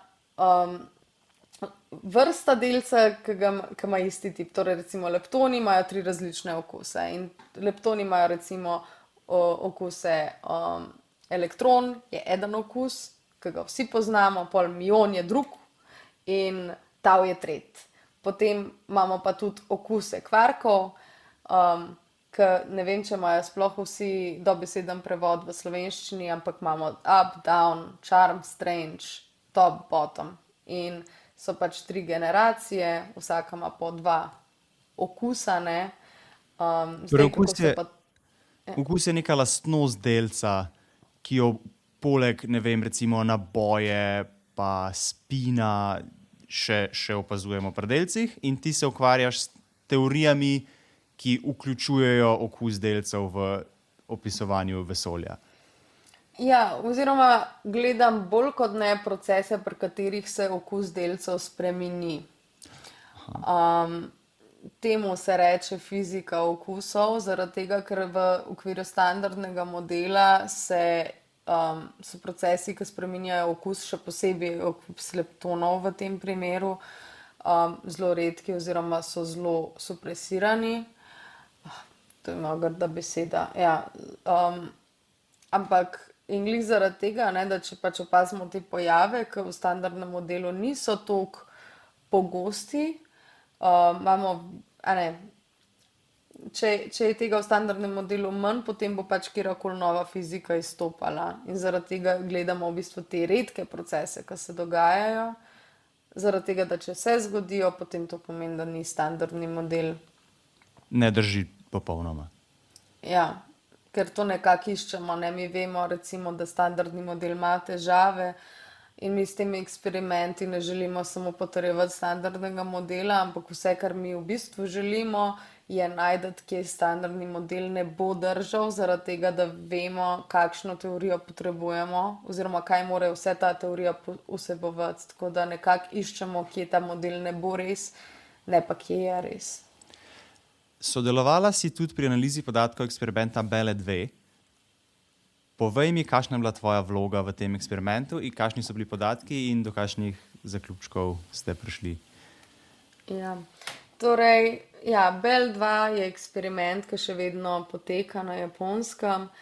vrsta delca, ki ima isti tip. Torej, recimo leptoni imajo 3 različne okuse in leptoni imajo recimo okuse. Elektron je eden okus, ki ga vsi poznamo, pol mion je drug in tau je tretji. Potem imamo pa tudi okuse kvarkov, ki ne vem, če imajo sploh vsi dobeseden prevod v slovenščini, ampak imamo up, down, charm, strange, top, bottom. In so pač 3 generacije, vsaka ima po 2 okusa, ne. Torej, Kako se pa... okus je neka lastnost delca, ki jo poleg, ne vem, recimo naboje pa spina še opazujemo pri delcih, in ti se ukvarjaš s teorijami, ki vključujejo okus delcev v opisovanju vesolja. Ja, oziroma gledam bolj kot ne procese, pri katerih se okus delcev spremeni. Temu se reče fizika okusov, zaradi tega, ker v okviru standardnega modela so procesi, ki spreminjajo okus, še posebej okus leptonov v tem primeru, zelo redki oziroma so zelo supresirani. To je malo grda beseda. Ja, ampak in glih zaradi tega, ne, da če pač opazimo te pojave, ki v standardnem modelu niso toliko pogosti, imamo, če je tega v standardnem modelu manj, potem bo pač kjerkoli nova fizika izstopala. In zaradi tega gledamo v bistvu te redke procese, ki se dogajajo. Zaradi tega, da če se zgodijo, potem to pomeni, da ni standardni model. Ne drži popolnoma. Ja, ker to nekako iščemo, ne, mi vemo recimo, da standardni model ima težave in mi s temi eksperimenti ne želimo samo potrjevati standardnega modela, ampak vse, kar mi v bistvu želimo, je najti, kje standardni model ne bo držal, zaradi tega, da vemo, kakšno teorijo potrebujemo oziroma kaj mora vse ta teorija vsebovati. Tako da nekako iščemo, kje ta model ne bo res, ne pa kje je res. Sodelovala si tudi pri analizi podatkov eksperimenta Belle 2. Povej mi, kakšna je bila tvoja vloga v tem eksperimentu in kakšni so bili podatki in do kakšnih zaključkov ste prišli. Ja, torej, Belle 2 je eksperiment, ki še vedno poteka na Japonskem.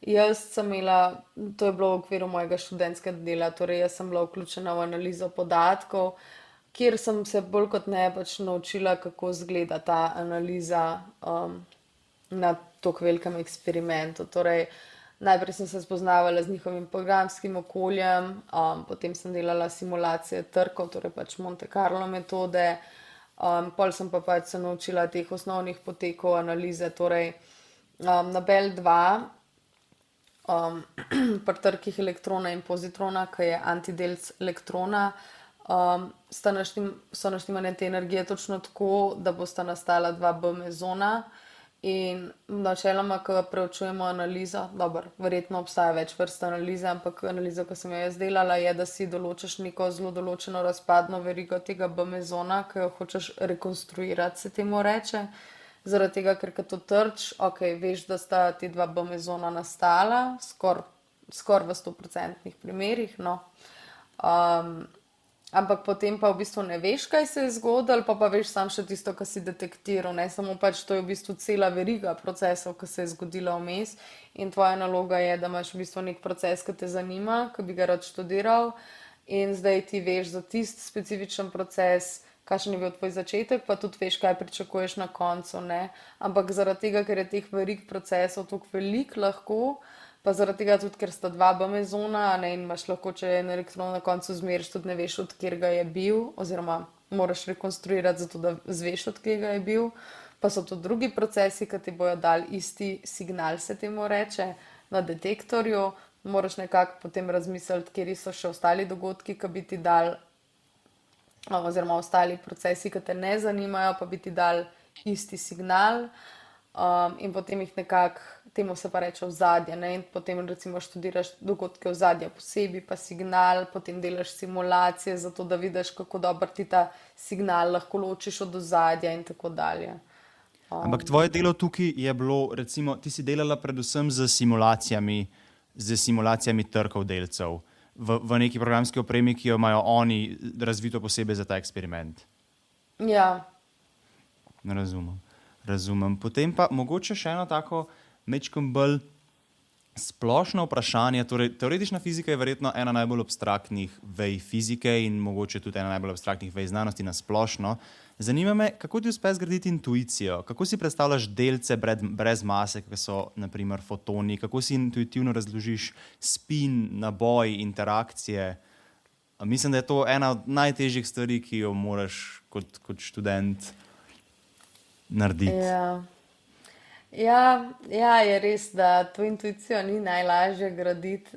Jaz sem imela, to je bilo v okviru mojega študentskega dela, torej jaz sem bila vključena v analizo podatkov, kjer sem se bolj kot ne pač naučila, kako izgleda ta analiza na tako velikem eksperimentu. Torej, najprej sem se spoznavala z njihovim programskim okoljem, potem sem delala simulacije trkov, torej pač Monte Carlo metode, pol sem pa pač se naučila teh osnovnih potekov analize. Torej, na Belle 2, pri trkih elektrona in pozitrona, ki je antidelc elektrona, so naštimane te energije točno tako, da bosta nastala 2 B mezona. In načeloma, ko preučujemo analizo, dobro, verjetno obstaja več vrst analize, ampak analiza, ko sem jo jaz delala, je, da si določiš neko zelo določeno razpadno verigo tega B mezona, ki jo hočeš rekonstruirati, se temu reče. Zaradi tega, ker to trč, veš, da sta ti 2 B mezona nastala, skoraj v 100% primerih, no. Ampak potem pa v bistvu ne veš, kaj se je zgodilo, pa veš samo še tisto, kar si detektiral, ne, samo pač to je v bistvu cela veriga procesov, ki se je zgodila vmes, in tvoja naloga je, da imaš v bistvu nek proces, ki te zanima, ki bi ga rad študiral, in zdaj ti veš za tisti specifičen proces, kakšen je bil tvoj začetek, pa tudi veš, kaj pričakuješ na koncu, ne. Ampak zaradi tega, ker je teh verig procesov toliko veliko lahko, pa zaradi tega tudi, ker sta 2 B mezona, ne, in imaš lahko, če je en elektron na koncu zmeriš, tudi ne veš, od kjer ga je bil, oziroma moraš rekonstruirati, zato da zveš, od kjer ga je bil. Pa so to drugi procesi, ki ti bojo dali isti signal, se temu reče, na detektorju. Moraš nekako potem razmisliti, kjeri so še ostali dogodki, ki bi ti dali, oziroma ostali procesi, ki te ne zanimajo, pa bi ti dali isti signal. In potem jih nekako, temu se pa reče ozadje, ne, in potem recimo študiraš dogodke ozadja posebej, pa signal, potem delaš simulacije, zato da vidiš, kako dobro ti ta signal lahko ločiš od ozadja in tako dalje. Ampak tvoje delo tukaj je bilo, recimo, ti si delala predvsem z simulacijami trkov delcev v neki programski opremi, ki jo imajo oni razvito posebej za ta eksperiment. Ja. Razumem. Potem pa mogoče še eno tako mečkom bolj splošno vprašanje, torej teoretična fizika je verjetno ena najbolj abstraktnih vej fizike in mogoče tudi ena najbolj abstraktnih vej znanosti na splošno. Zanima me, kako ti uspe zgraditi intuicijo? Kako si predstavljaš delce brez mase, ki so naprimer fotoni? Kako si intuitivno razložiš spin, naboj, interakcije? Mislim, da je to ena od najtežjih stvari, ki jo moraš kot študent narediti. Ja, je res, da to intuicijo ni najlažje graditi.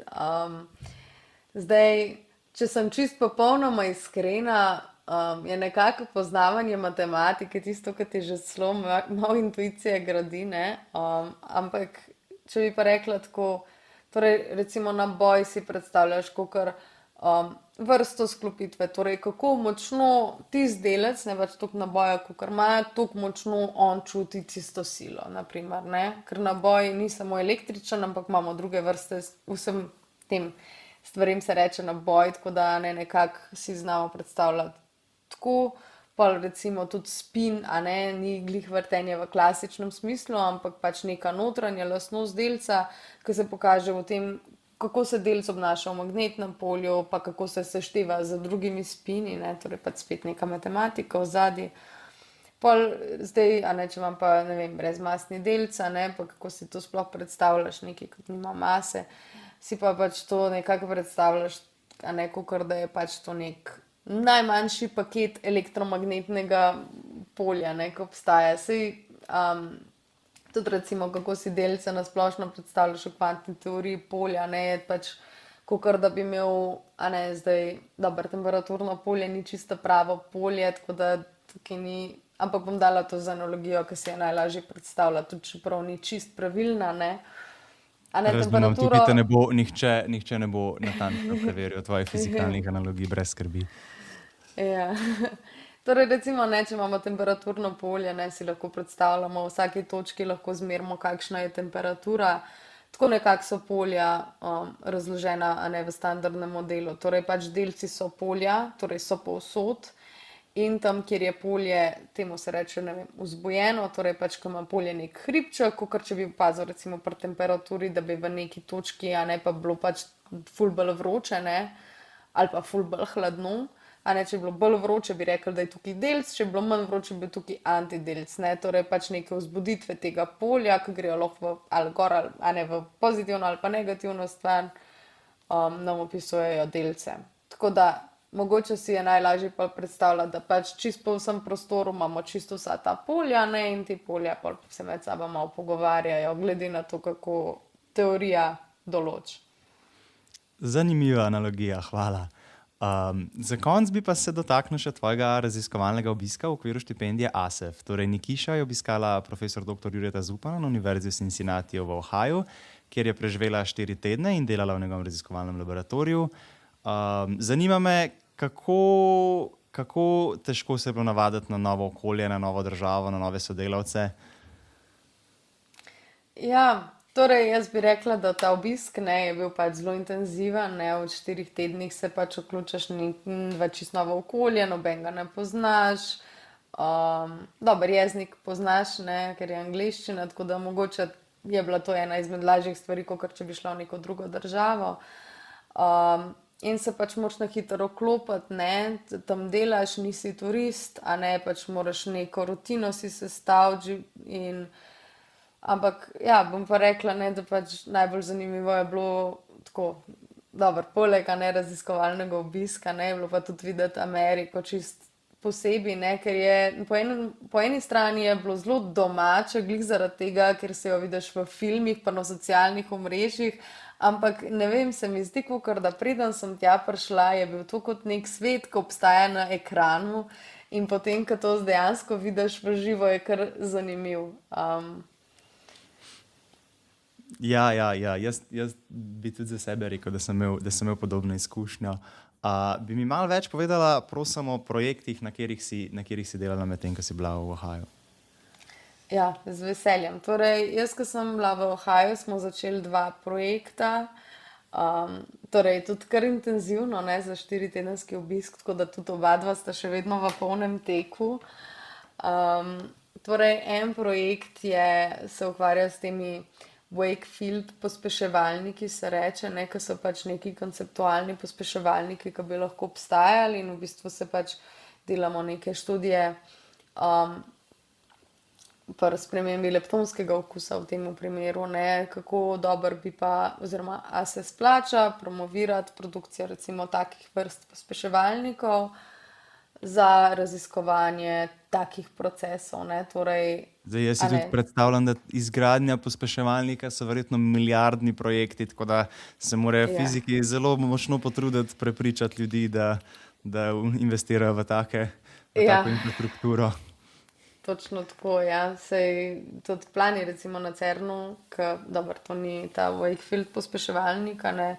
Zdaj, če sem čist popolnoma iskrena, je nekako poznavanje matematike tisto, kar ti že zelo malo intuicije gradi, ne? Ampak, če bi pa rekla tako, torej recimo naboj si predstavljaš kakor vrsto sklopitve, torej kako močno tisti delec, ne pač toliko naboja, kakor ima, toliko močno on čuti tisto silo, naprimer, ne? Ker naboj ni samo električen, ampak imamo druge vrste, vsem tem stvarem se reče naboj, tako da nekako si znamo predstavljati tako, pa recimo tudi spin, a ne, ni glih vrtenje v klasičnem smislu, ampak pač neka notranja lastnost delca, ki se pokaže v tem, kako se delc obnaša v magnetnem polju, pa kako se sešteva z drugimi spini, ne, torej pač spet neka matematika v zadnji. Pol zdaj, a ne, če imam pa, ne vem, brezmasni delc, a ne, pa kako si to sploh predstavljaš, nekaj, kot nima mase, si pa pač to nekako predstavljaš, a ne, kakor da je pač to nek najmanjši paket elektromagnetnega polja, ne, ko obstaja. Sej, tudi recimo, kako si delce na splošno predstavljaš v kvantni teoriji polja, ne, je pač kakor da bi imel, a ne, zdaj, dobro, temperaturno polje ni čisto pravo polje, tako da tukaj ni, ampak bom dala to za analogijo, ki se je najlažje predstavljati, tudi čeprav ni čist pravilna, ne. A ne, Razumem, tukaj te ne bo, nihče ne bo natančno preveril tvojih fizikalnih analogij, brez skrbi. Ja. Torej, recimo, ne, če imamo temperaturno polje, ne, si lahko predstavljamo, v vsaki točki lahko zmerimo, kakšna je temperatura. Tako nekako so polja razložena, a ne, v standardnem modelu. Torej, pač delci so polja, torej so povsod. In tam, kjer je polje, temu se reče, ne vem, vzbujeno, torej pač, ko ima polje nek hribček, kakor če bi opazil recimo pri temperaturi, da bi v neki točki, a ne, pa bilo pač ful bolj vroče, ne, ali pa ful bolj hladno. A ne, če je bilo bolj vroče, bi rekel, da je tukaj delc, če je bilo manj vroče, bi tukaj antidelc, ne, torej pač neke vzbuditve tega polja, ki grejo lahko ali gor, a ne, v pozitivno ali pa negativno stvar, nam opisujejo delce. Tako da, mogoče si je najlažje pa predstavljati, da pač čisto po vsem prostoru imamo čisto vsa ta polja, ne, in te polja pa se med sabo malo pogovarjajo, glede na to, kako teorija določi. Zanimiva analogija, hvala. Za konec bi pa se dotaknil še tvojega raziskovalnega obiska v okviru štipendije ASEF. Torej, Nikiša je obiskala profesor dr. Jureta Zupana na Univerzi v Cincinnatiju v Ohiu, kjer je preživela 4 tedne in delala v njegovem raziskovalnem laboratoriju. Zanima me, kako težko se je bilo navaditi na novo okolje, na novo državo, na nove sodelavce? Ja, torej jaz bi rekla, da ta obisk, ne, je bil pač zelo intenziven, ne, v 4 tednih se pač vključaš v čisto novo okolje, nobenega ne poznaš, dober jezik poznaš, ne, ker je angleščina, tako da mogoče je bila to ena izmed lažjih stvari, kakor če bi šla v neko drugo državo. In se pač moraš na hitro vklopiti, ne, tam delaš, nisi turist, a ne, pač moraš neko rutino si sestaviti in ampak, ja, bom pa rekla, ne, da pač najbolj zanimivo je bilo tako, dobro, poleg, ne, raziskovalnega obiska, ne, je bilo pa tudi videti Ameriko čist posebej, ne, ker je po eni strani je bilo zelo domače, glih zaradi tega, ker se jo vidiš v filmih pa na socialnih omrežjih, ampak ne vem, se mi zdi, kakor da preden sem tja prišla, je bil to kot nek svet, ki obstaja na ekranu in potem, ko to dejansko vidiš v živo, je kar zanimiv. Ja, jaz bi tudi za sebe rekel, da sem imel podobno izkušnjo. Bi mi malo več povedala, prosim, o projektih, na katerih si delala med tem, ko si bila v Ohiu? Ja, z veseljem. Torej, jaz, ko sem bila v Ohiu, smo začeli 2 projekta, torej tudi kar intenzivno, ne, za 4-tedenski obisk, tako da tudi oba dva sta še vedno v polnem teku. Torej, en projekt se ukvarja s temi Wakefield pospeševalniki se reče, ne, ki so pač neki konceptualni pospeševalniki, ki bi lahko obstajali in v bistvu se pač delamo neke študije pri spremembi leptonskega okusa v tem primeru, ne, kako dober bi pa, oziroma a se splača promovirati produkcijo recimo takih vrst pospeševalnikov za raziskovanje takih procesov, ne, torej, Zdaj, jaz si a tudi ne, predstavljam, da izgradnja pospeševalnika so verjetno milijardni projekti, tako da se morajo ja, fiziki zelo močno potruditi prepričati ljudi, da investirajo v tako ja, infrastrukturo. točno tako, ja, sej tudi plani recimo na CERN-u, dobro, to ni ta Wakefield pospeševalnik, a ne,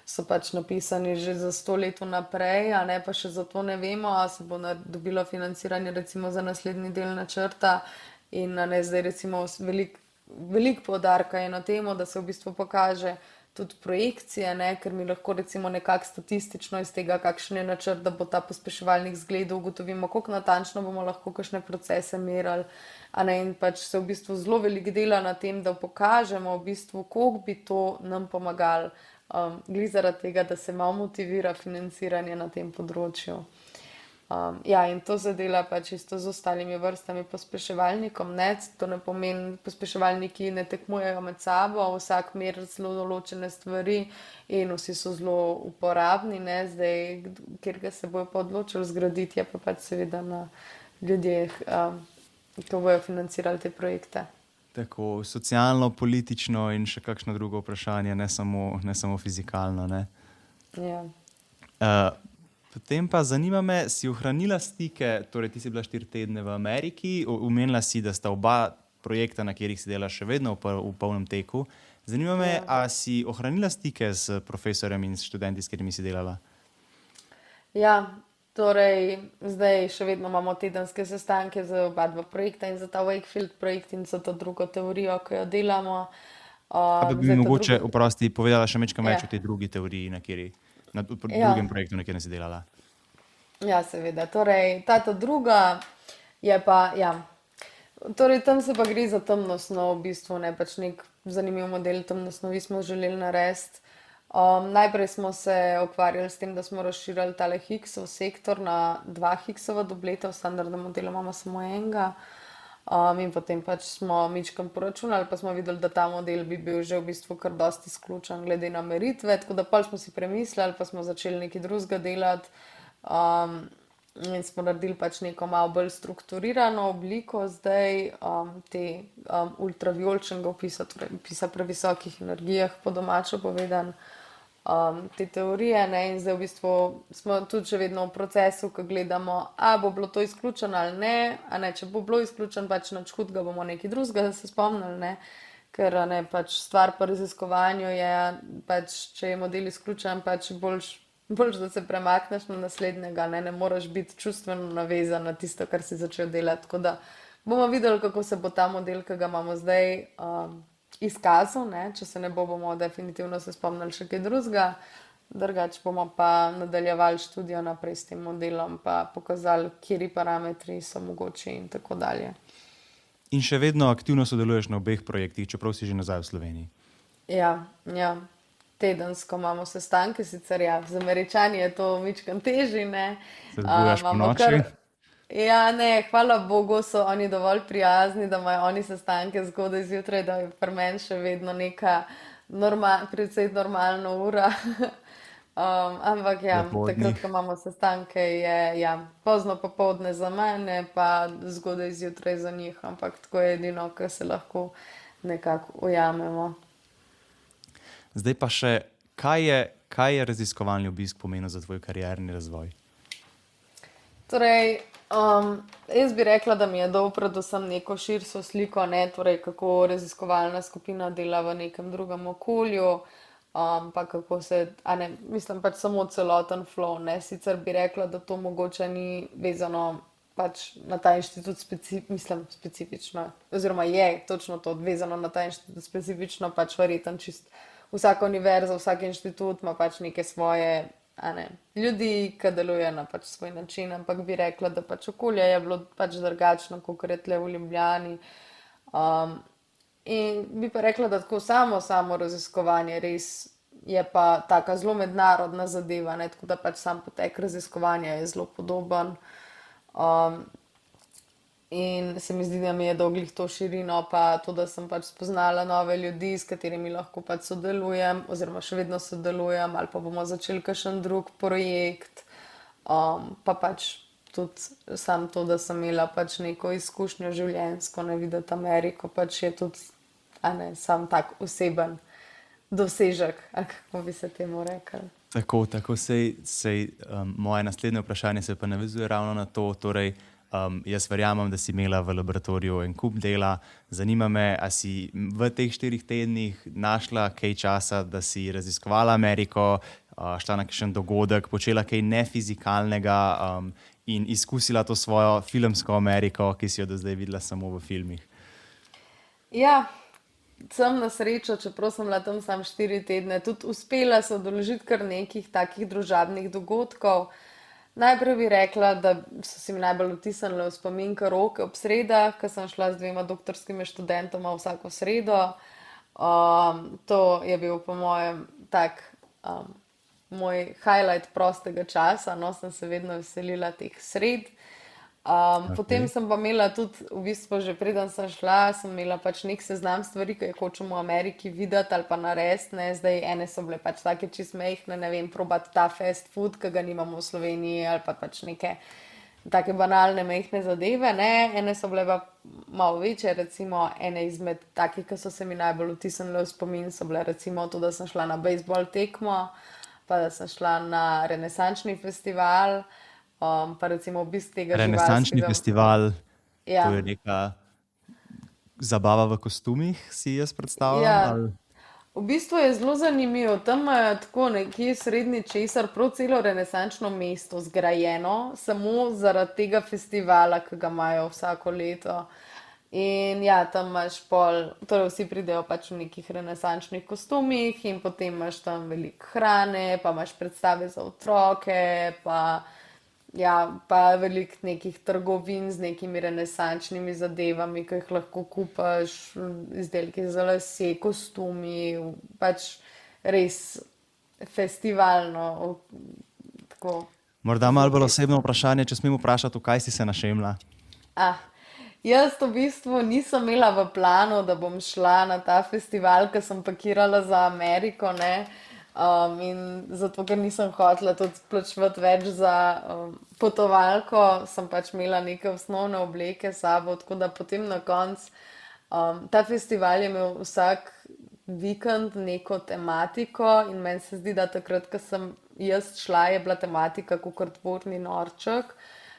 so pač napisani že za 100 let vnaprej, a ne, pa še zato ne vemo, a se bo dobilo financiranje recimo za naslednji del načrta in a ne, zdaj recimo velik poudarka je na temo, da se v bistvu pokaže tudi projekcije, ne, ker mi lahko recimo nekako statistično iz tega, kakšen je načrt, da bo ta pospeševalnik zgledal, ugotovimo, koliko natančno bomo lahko kakšne procese merali, a ne, in pač se v bistvu zelo veliko dela na tem, da pokažemo v bistvu, koliko bi to nam pomagalo, glih zaradi tega, da se malo motivira financiranje na tem področju. Ja, in to se dela pač isto z ostalimi vrstami pospeševalnikom, ne, to ne pomeni, pospeševalniki ne tekmujejo med sabo, vsak meri zelo določene stvari in vsi so zelo uporabni, ne, zdaj, kjer ga se bojo pa odločili zgraditi, je pa pač seveda na ljudeh, ki bojo financirali te projekte. Tako socialno, politično in še kakšno drugo vprašanje, ne samo fizikalno, ne. Ja. Potem pa zanima me, si ohranila stike, torej ti si bila 4 tedne v Ameriki, omenila si, da sta oba projekta, na katerih si dela, še vedno v polnem teku. Zanima me, Ja. a si ohranila stike s profesorjem in s študenti, s katerimi si delala? Ja, torej zdaj še vedno imamo tedenske sestanke za oba dva projekta in za ta Wakefield projekt in za to drugo teorijo, ki jo delamo. A pa bi mi Zdaj ta mogoče, drugi, oprosti, povedala še majčkeno več ja, o tej drugi teoriji, na drugem ja, projektu, na katerem si delala. ja, seveda. Torej, ta druga je pa, ja, torej tam se pa gre za temno snov, v bistvu, ne pač nek zanimiv model temne snovi smo želeli narediti. Najprej smo se ukvarjali s tem, da smo razširili tale Higgsov sektor na 2 Higgsova dupleta, v standardnem modelu imamo samo enega. In potem pač smo mičkam poračunali, pa smo videli, da ta model bi bil že v bistvu kar dosti izključen glede na meritve, tako da pol smo si premislili, pa smo začeli nekaj drugega delati. In smo naredili pač neko malo bolj strukturirano obliko zdaj te ultravijoličnega opisa, torej opisa pri visokih energijah, po domačo povedan, te teorije, ne, in zdaj v bistvu smo tudi še vedno v procesu, ko gledamo, a bo bilo to izključeno ali ne, a ne, če bo bilo izključeno, pač nič hudega, bomo nekaj drugega se spomnili, ne, ker a ne, pač stvar po raziskovanju je, pač če je model izključen, pač boljš, da se premakneš na naslednjega, ne moreš biti čustveno navezan na tisto, kar si začel delati, tako da bomo videli, kako se bo ta model, ki ga imamo zdaj, izkazal, ne, če se ne bo, bomo definitivno se spomnili še kaj drugega, drugače bomo pa nadaljevali študijo naprej s tem modelom, pa pokazali, kateri parametri so mogoči in tako dalje. In še vedno aktivno sodeluješ na obeh projektih, čeprav si že nazaj v Sloveniji. Ja, ja, tedensko imamo sestanke, sicer ja, z Američani je to mičkeno težje, ne. Se zbujaš po Imamo noči? ja, ne, hvala Bogu so oni dovolj prijazni, da imajo oni sestanke zgodaj zjutraj, da je pri meni še vedno neka precej normalna ura. Ampak ja, Lepo od takrat, njih. ko imamo sestanke, je ja, pozno popoldne za mene, pa zgodaj zjutraj za njih, ampak tako je edino, kar se lahko nekako ujamemo. Zdaj pa še, kaj je raziskovalni obisk pomenil za tvoj karierni razvoj? Torej, jaz bi rekla, da mi je dal predvsem neko širšo sliko, ne, torej kako raziskovalna skupina dela v nekem drugem okolju, pa kako se, a ne, mislim pač samo celoten flow, ne, sicer bi rekla, da to mogoče ni vezano pač na ta inštitut specifično, oziroma je točno to vezano na ta inštitut specifično, pač verjetno čist vsaka univerza, vsak inštitut ima pač neke svoje, a ne, ljudi, ki delujejo na pač svoj način, ampak bi rekla, da pač okolje je bilo pač drugačno, kot je tle v Ljubljani. In bi pa rekla, da tako samo raziskovanje res je pa taka zelo mednarodna zadeva, ne? Tako da pač sam potek raziskovanja je zelo podoben. Um, in se mi zdi, da mi je dolglih to širino, pa to, da sem pač spoznala nove ljudi, s katerimi lahko pač sodelujem, oziroma še vedno sodelujem, ali pa bomo začeli kakšen drug projekt. Pa pač tudi sam to, da sem imela pač neko izkušnjo življenjsko, ne videti Ameriko, pač je tudi, a ne, sam tak oseben dosežek, ali kako bi se temu rekli. Tako moje naslednje vprašanje se pa navezuje ravno na to, torej jaz verjamem, da si imela v laboratoriju en kup dela. Zanima me, a si v teh 4 tednih našla kaj časa, da si raziskovala Ameriko, šla na kakšen dogodek, počela kaj nefizikalnega in izkusila to svojo filmsko Ameriko, ki si jo do zdaj videla samo v filmih? Ja, sem na srečo, čeprav sem bila tam samo 4 tedne, tudi uspela se udeležiti kar nekih takih družabnih dogodkov. Najprej bi rekla, da so si mi najbolj vtisnile v spomin roke ob sredah, ko sem šla z 2 doktorskimi študentoma vsako sredo. To je bil po mojem tak moj highlight prostega časa, no, sem se vedno veselila teh sred. Potem sem pa imela tudi, v bistvu že preden sem šla, sem imela pač nek seznam stvari, ki jih hočem v Ameriki videti ali pa narediti, ne. Zdaj ene so bile pač take čist majhne, ne vem, probati ta fast food, ki ga nimamo v Sloveniji, ali pa pač neke take banalne majhne zadeve, ne. Ene so bile pa malo večje, recimo ene izmed takih, ki so se mi najbolj vtisnile v spomin, so bile recimo to, da sem šla na bejzbol tekmo, pa da sem šla na renesančni festival, pa recimo obisk tega Renesančni festival, Ja. to je neka zabava v kostumih, si jaz predstavljam? Ja, ali- v bistvu je zelo zanimivo. Tam imajo tako nekje srednji česar, prav celo renesančno mesto zgrajeno, samo zaradi tega festivala, ki ga imajo vsako leto. In ja, tam imaš pol, torej vsi pridejo pač v nekih renesančnih kostumih in potem imaš tam veliko hrane, pa imaš predstave za otroke, pa ja, pa veliko nekih trgovin z nekimi renesančnimi zadevami, ki jih lahko kupaš, izdelki za lase, kostumi, pač res festivalno, tako. Morda malo bolj osebno vprašanje, če smem vprašati, v kaj si se našemla? Jaz v bistvu nisem imela v planu, da bom šla na ta festival, ker sem pakirala za Ameriko, ne. In zato, ker nisem hotela tudi plačevati več za potovalko, sem pač imela neke osnovne obleke s sabo, tako da potem na koncu ta festival je imel vsak vikend neko tematiko in meni se zdi, da takrat, ko sem jaz šla, je bila tematika kakor dvorni norček,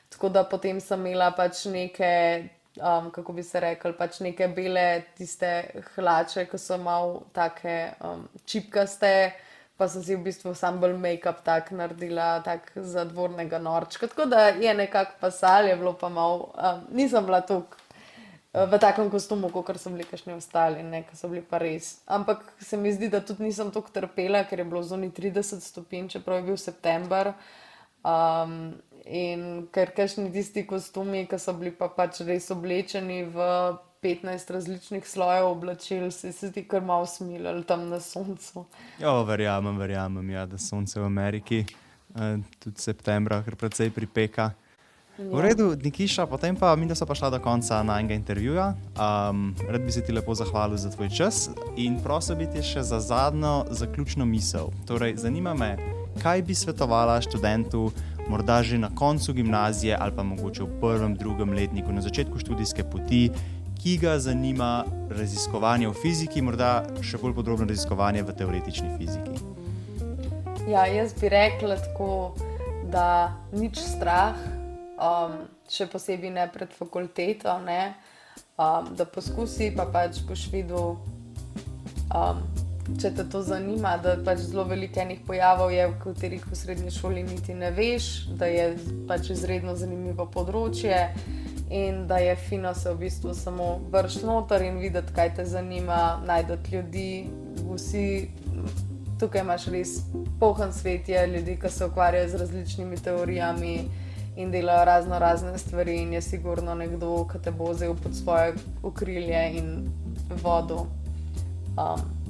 tako da potem sem imela pač neke, kako bi se rekli, pač neke bele tiste hlače, ki so malo take čipkaste, pa sem si v bistvu sam bolj make-up tak naredila, tak za dvornega norčka, tako da je nekako pasal, je bilo pa malo, nisem bila toliko v takem kostumu, kakor so bili kakšni ostali, ne, ki so bili pa res. Ampak se mi zdi, da tudi nisem toliko trpela, ker je bilo zunaj 30 stopinj, čeprav je bil september. In ker kakšni tisti kostumi, ki so bili pa pač res oblečeni v 15 različnih slojev oblačil, se zdi kar malo smilili tam na soncu. Jo, verjamem, ja, da sonce v Ameriki tudi septembra kar precej pripeka. V redu, Nikiša, potem pa mi, da so pa šla do konca najnega intervjuja. Rad bi se ti lepo zahvalil za tvoj čas in prosil bi te še za zadnjo zaključno misel. Torej, zanima me, kaj bi svetovala študentu, morda že na koncu gimnazije ali pa mogoče v 1., 2. letniku, na začetku študijske poti, ki ga zanima raziskovanje v fiziki, morda še bolj podrobno raziskovanje v teoretični fiziki. Ja, jaz bi rekla tako, da nič strah, še posebej ne pred fakulteto, ne, da poskusi, pa pač boš videl, če te to zanima, da pač zelo veliko enih pojavov je, v katerih v srednji šoli niti ne veš, da je pač izredno zanimivo področje in da je fino se v bistvu samo vršiti noter in videti, kaj te zanima, najdeti ljudi, vsi, tukaj imaš res poln svet je ljudi, ki se ukvarjajo z različnimi teorijami in delajo razne stvari in je sigurno nekdo, ki te bo vzel pod svoje okrilje in vodil.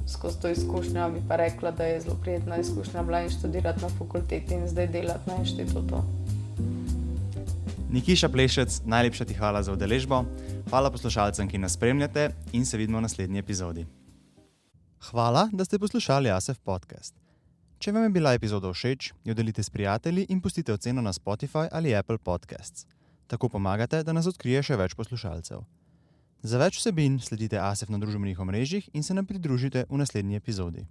Skozi to izkušnjo bi pa rekla, da je zelo prijetna izkušnja bila in študirati na fakulteti in zdaj delati na inštitutu. Nikiša Plešec, najlepša ti hvala za udeležbo, hvala poslušalcem, ki nas spremljate in se vidimo v naslednji epizodi. Hvala, da ste poslušali ASEF podcast. Če vam je bila epizoda všeč, jo delite s prijatelji in pustite oceno na Spotify ali Apple Podcasts. Tako pomagate, da nas odkrije še več poslušalcev. Za več vsebin sledite ASEF na družbenih omrežjih in se nam pridružite v naslednji epizodi.